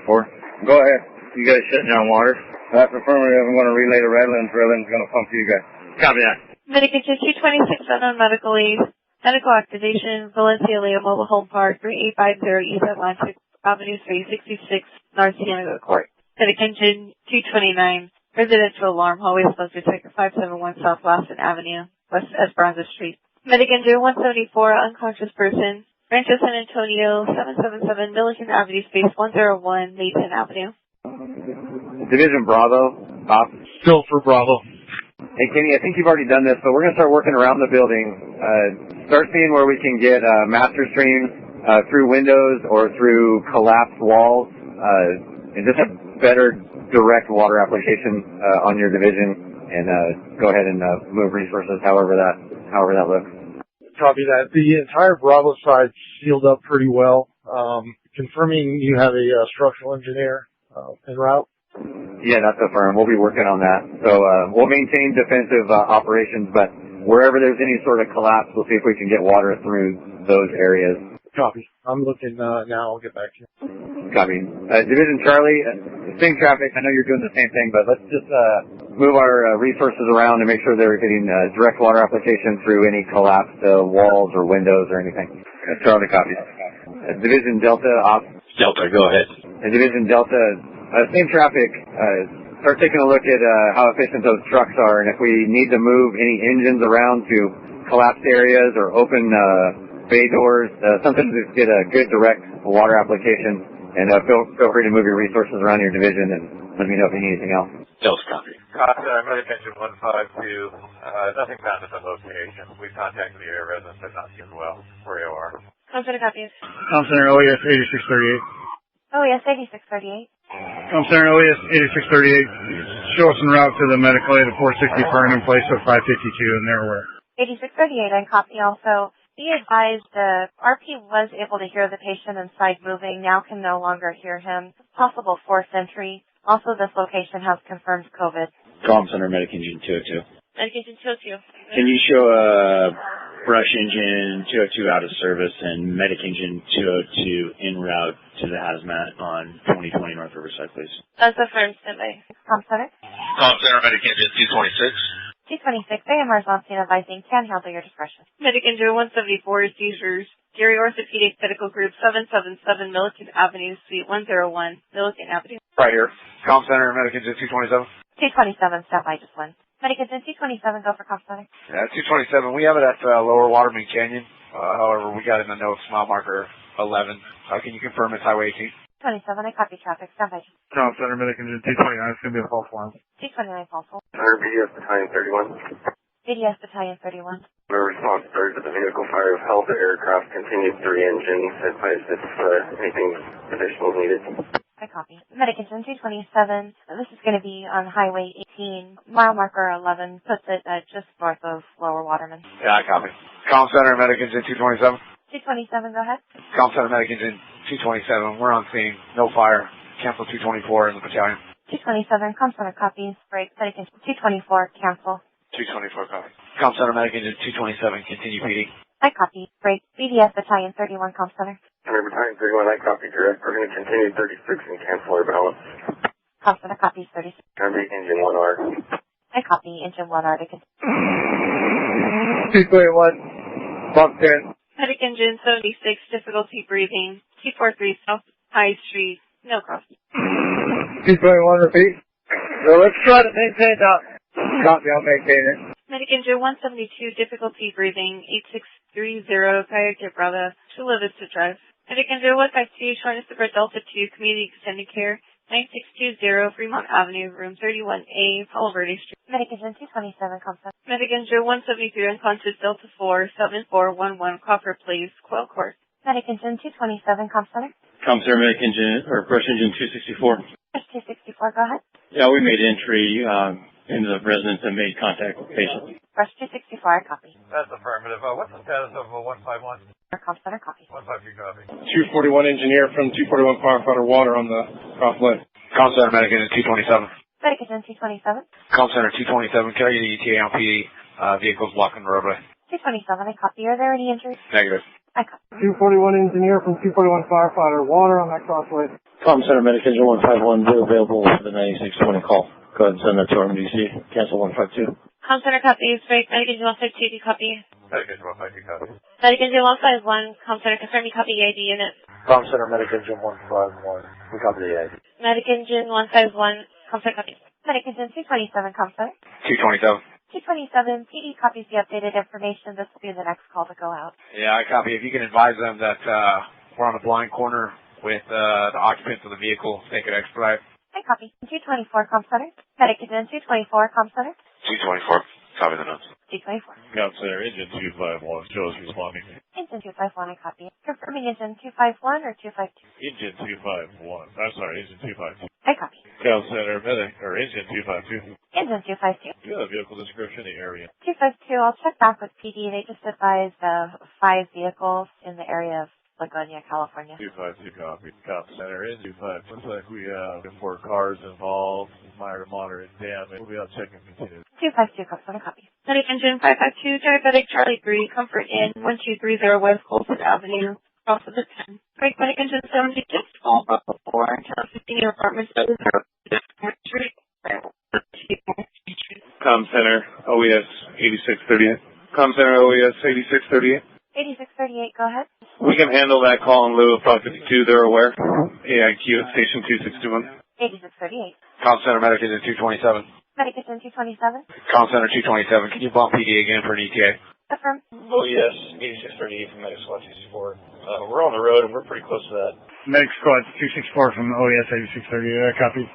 174. Go ahead. You guys shutting down water? That's affirmative. I'm going to relay to Redlands. Redlands is going to pump for you guys. Copy that. Medic Engine 226, unknown medical aid, medical activation, Valencia Leo Mobile Home Park, 3850 East Atlantic Avenue, space 66, North Cienega Court. Medic Engine 229, residential alarm, hallway smoke detector 571 South Laston Avenue, West Esperanza Street. Medic Engine 174, unconscious person, Rancho San Antonio, 777 Milliken Avenue, space 101, Layton Avenue. Division Bravo, Ops. Still for Bravo. Hey, Kenny, I think you've already done this, but we're going to start working around the building. Start seeing where we can get master streams through windows or through collapsed walls, and just a better direct water application on your division. And go ahead and move resources however that looks. Copy that. The entire Bravo side sealed up pretty well. Confirming you have a structural engineer en route. Yeah, that's affirmed. We'll be working on that. So we'll maintain defensive operations, but wherever there's any sort of collapse, we'll see if we can get water through those areas. Copy. I'm looking now. I'll get back to you. Copy. Division Charlie, same traffic. I know you're doing the same thing, but let's just move our resources around and make sure they're getting direct water application through any collapsed walls or windows or anything. Charlie, copy. Division Delta, off. Delta, go ahead. Division Delta, same traffic. Start taking a look at how efficient those trucks are, and if we need to move any engines around to collapsed areas or open bay doors, something to get a good direct water application. And feel free to move your resources around your division and let me know if you need anything else. Delta, copy. Medic Engine 152, nothing found at the location. We've contacted the area residents, but not seen well where you are. Com Center copies. Com Center OES 8638. OES 8638. Com Center OES 8638. Show us en route to the medical aid at 460 Fern in place of 552 and they're aware. 8638, I copy also. Be advised the RP was able to hear the patient inside moving, now can no longer hear him. Possible forced entry. Also, this location has confirmed COVID. Com Center Medic Engine 202. Medic Engine 202. Can you show Brush Engine 202 out of service and Medic Engine 202 en route to the hazmat on 2020 North Riverside, please? That's affirmed, standby. Com Center. Com Center Medic Engine 226. 226, AMR's on scene advising, can handle your discretion. Medic Engine 174, seizures. Gary Orthopedic Medical Group 777 Milliken Avenue, Suite 101, Milliken Avenue. Right here. Com Center Medic Engine 227. 227, step by just one. Medic Engine 227, go for Com Center. Yeah, 227. We have it at Lower Waterman Canyon. However, we got in the notes mile marker 11. Can you confirm it's Highway 18? 27, I copy traffic, stand by. Com Center Medic Engine 229, it's going to be a false alarm. 229 false. Center BDS Battalion 31. BDS Battalion 31. Our response started to the vehicle fire held the aircraft, continued 3 engines, advised if anything additional needed. I copy. Medic Engine 227, this is going to be on Highway 18, mile marker 11, puts it just north of Lower Waterman. Yeah, I copy. Com Center Medic Engine 227. 227, go ahead. Com Center Medic Engine 227. We're on scene. No fire. Cancel 224 in the battalion. 227, Com Center copies. Break. Medic Engine 224, cancel. 224 copy. Com Center Medic Engine 227. Continue PD. I copy. Break. BDS Battalion 31, Com Center. Center Battalion 31, I copy direct. We're going to continue 36 and cancel our balance. Com Center copies 36. Center Engine 1R. I copy. Engine 1R to continue. 221, bump 10. Medic Engine 76, difficulty breathing. 243 South High Street, no crossing. 221, repeat. So let's try to maintain that. Copy, I'll maintain it. Medic Engine 172, difficulty breathing. 8630, Coyote Bravo, Chula Vista Drive. Medic Engine 152, trying to support Delta 2, Community Extended Care. 9620, Fremont Avenue, Room 31A, Palo Verde Street. Medic Engine 227, Comsat. Medic Engine 173, unconscious Delta 4, 7411, Crawford Place, Quail Court. Medic Engine 227, Comsat. Com Center Medic Engine, or Brush Engine 264. Brush 264, go ahead. Yeah, we made entry into the residence and made contact with patients. Brush 264, I copy. That's affirmative. What's the status of 151? Comsat, copy. 152 copy. 241 engineer from 241 firefighter water on the cross lane. Com Center Medic Engine 227. Medic Engine 227. Com Center 227. Can I get an ETA on PD? Vehicles blocking the roadway. 227, I copy. Are there any injuries? Negative. I copy. 241 engineer from 241 firefighter water on that crossway. Com Center Medic Engine 151, they're available for the 9620 call. Go ahead and send that to RMDC. Cancel 152. Com Center copies. Break. Medic Engine 152, copy. Medic Engine 152 copy. Medic Engine 151, Com Center confirm you copy EID unit. Com Center Medic Engine 151, we copy the EID. Medic Engine 151, Com Center copies. Medic Engine 227, Comsat. 227. 227, PD copies the updated information. This will be the next call to go out. Yeah, I copy. If you can advise them that we're on a blind corner with the occupants of the vehicle, they could expedite. I copy. 224, Comsat. Medic Engine 224, Comsat. 224. Copy the notes. 224. Comm Center, engine 251, shows responding. Engine 251, I copy. Confirming engine 251 or 252? Engine 251. I'm sorry, engine 252. I copy. Comm Center, engine 252. Engine 252. Do you have a vehicle description in the area? 252, I'll check back with PD. They just advised 5 vehicles in the area of Lugonia, California. 252 copy. Comm Center, engine 252. Looks like we have 4 cars involved, minor to moderate damage. We'll be out checking continued. 252, Coxswain, copy. Medic engine 552, diabetic Charlie 3, Comfort Inn, 1230 West Colford Avenue, cross of the 10. Break medic engine 76, Fall Bravo 4, Town 15 Apartment 70, Street. Comm Center, OES 8638. Comm Center, OES 8638. 8638, go ahead. We can handle that call in lieu of Prop 52, they're aware. AIQ at station 2621. 8638. Comm Center, Medic engine 227. Medic engine 227. Comm Center 227. Can you bump PD again for an ETA? Affirm. Oh, yes. 8638 from Medic Squad 264. We're on the road and we're pretty close to that. Medic Squad 264 from OES 8638. Copy.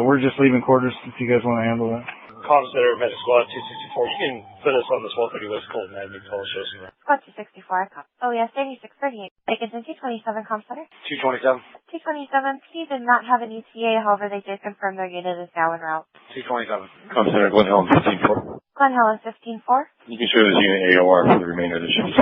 We're just leaving quarters if you guys want to handle that. Comm Center, Medic Squad 264. You can put us on the 1230 West Colton Avenue call show somewhere. Squad 264, I copy. OES 8638. Medic engine 227, Comm Center. 227. 227, PD did not have an ETA, however, they did confirm their unit is now en route. 227. Comm Center, Glen Helen 154. Glen Helen 154. You can show this unit AOR for the remainder of the shift.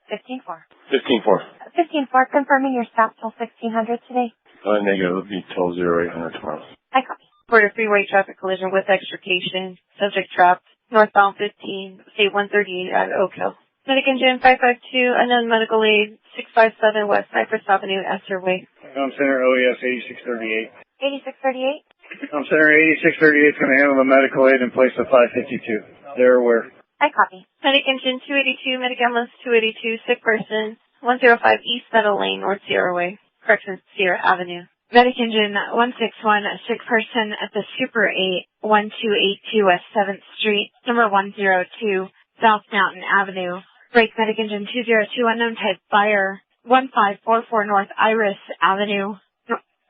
154. 154. 154, confirming your stop till 1600 today. Negative, it'll be 120800 tomorrow. I copy. Report a freeway traffic collision with extrication. Subject trapped. Northbound 15, State 138 at Oak Hill. Medic engine 552, unknown medical aid, 657 West Cypress Avenue, Esther Way. Comm Center, OES 8638. 8638. Comm Center 8638 is going to handle the medical aid in place of 552. They're aware. I copy. Medic engine 282, Medic ambulance 282, sick person, 105 East Meadow Lane, North Sierra Way. Correction, Sierra Avenue. Medic engine 161, a sick person at the Super 8, 1282 West 7th Street, number 102, South Mountain Avenue. Break medic engine 202, unknown type fire, 1544 North Iris Avenue,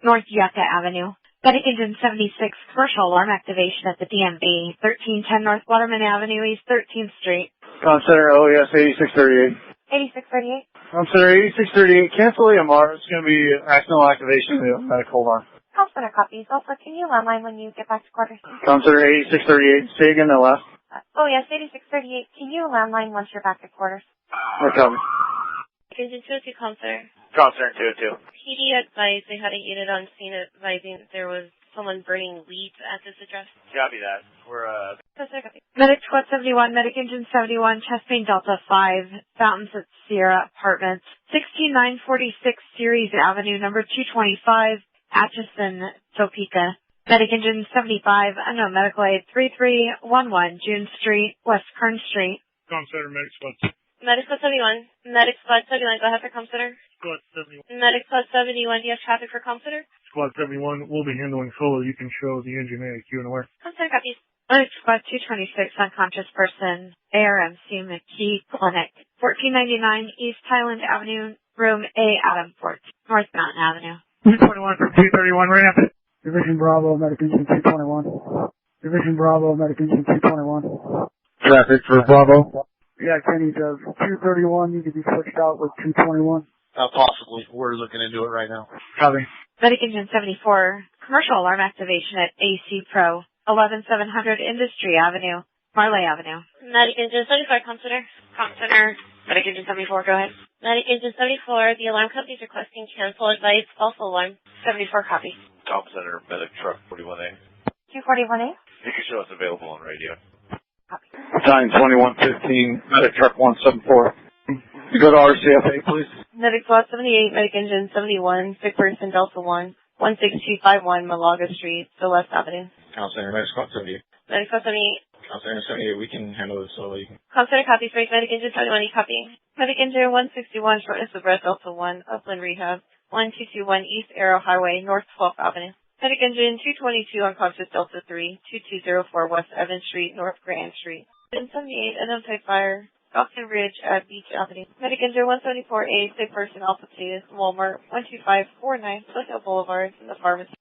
North Yucca Avenue. Medic engine 76, commercial alarm activation at the DMV, 1310 North Waterman Avenue, East 13th Street. Comm Center, OES 8638. 8638. Comm Center 8638, cancel EMR. It's going to be accidental activation of the medical alarm. Comm Center copies. Also, can you landline when you get back to quarters? Comm Center 8638, say again the last. Oh, yes, 8638. Can you landline once you're back at quarters? No copy. Engine 202, Comm Center. Comm Center 202. PD advised they had a unit on scene advising there was someone burning leads at this address. Copy that. We're, Medic Squad 71, Medic Engine 71, chest pain Delta 5, Fountains at Sierra Apartments, 16946 Ceres Avenue, number 225, Atchison, Topeka. Medic Engine 75, unknown medical aid, 3311 June Street, West Kern Street. Comm Center, Medic Squad. Medic Squad 71, Medic Squad 71, go ahead for Comm Center. Squad 71. Medic Squad 71, do you have traffic for Comm Center? Squad 71 will be handling solo. You can show the engine AQ and aware. Comm Center copies. Medic Squad 226, unconscious person, ARMC McKee Clinic, 1499 East Highland Avenue, Room A, Adamsport, North Mountain Avenue. 221 from 231 ramp. Division Bravo, Medic Engine 221. Division Bravo, Medic Engine 221. Traffic for Bravo. Yeah, Kenny, does 231 need to be switched out with 221? Possibly. We're looking into it right now. Copy. Medic Engine 74, commercial alarm activation at AC Pro, 11700 Industry Avenue, Marley Avenue. Medic Engine 74, Comm Center. Comm Center. Medic Engine 74, go ahead. Medic Engine 74, the alarm company is requesting cancel advice, false alarm. 74, copy. Comm Center, Medic Truck 41A. 241A. You can show us available on radio. Copy. Time 2115, Medic Truck 174. You go to RCFA, please. Medic Squad 78, Medic Engine 71, sick person Delta 1, 16251 Malaga Street, Celeste Avenue. Comm Center, Medic Squad 78. Medic Squad 78. Comm Center 78, we can handle this solo. Comm Center copy, break Medic Engine 71, copy. Medic Engine 161, shortness of breath Delta 1, Upland Rehab, 1221 East Arrow Highway, North 12th Avenue. Medic Engine 222, unconscious Delta 3, 2204 West Evans Street, North Grand Street. Engine 78, unknown type fire, Stockton Ridge at Beach Avenue. Medic Engine 174A, sick person Alpha Thetis, Walmart, 12549, Foothill Boulevard, in the pharmacy.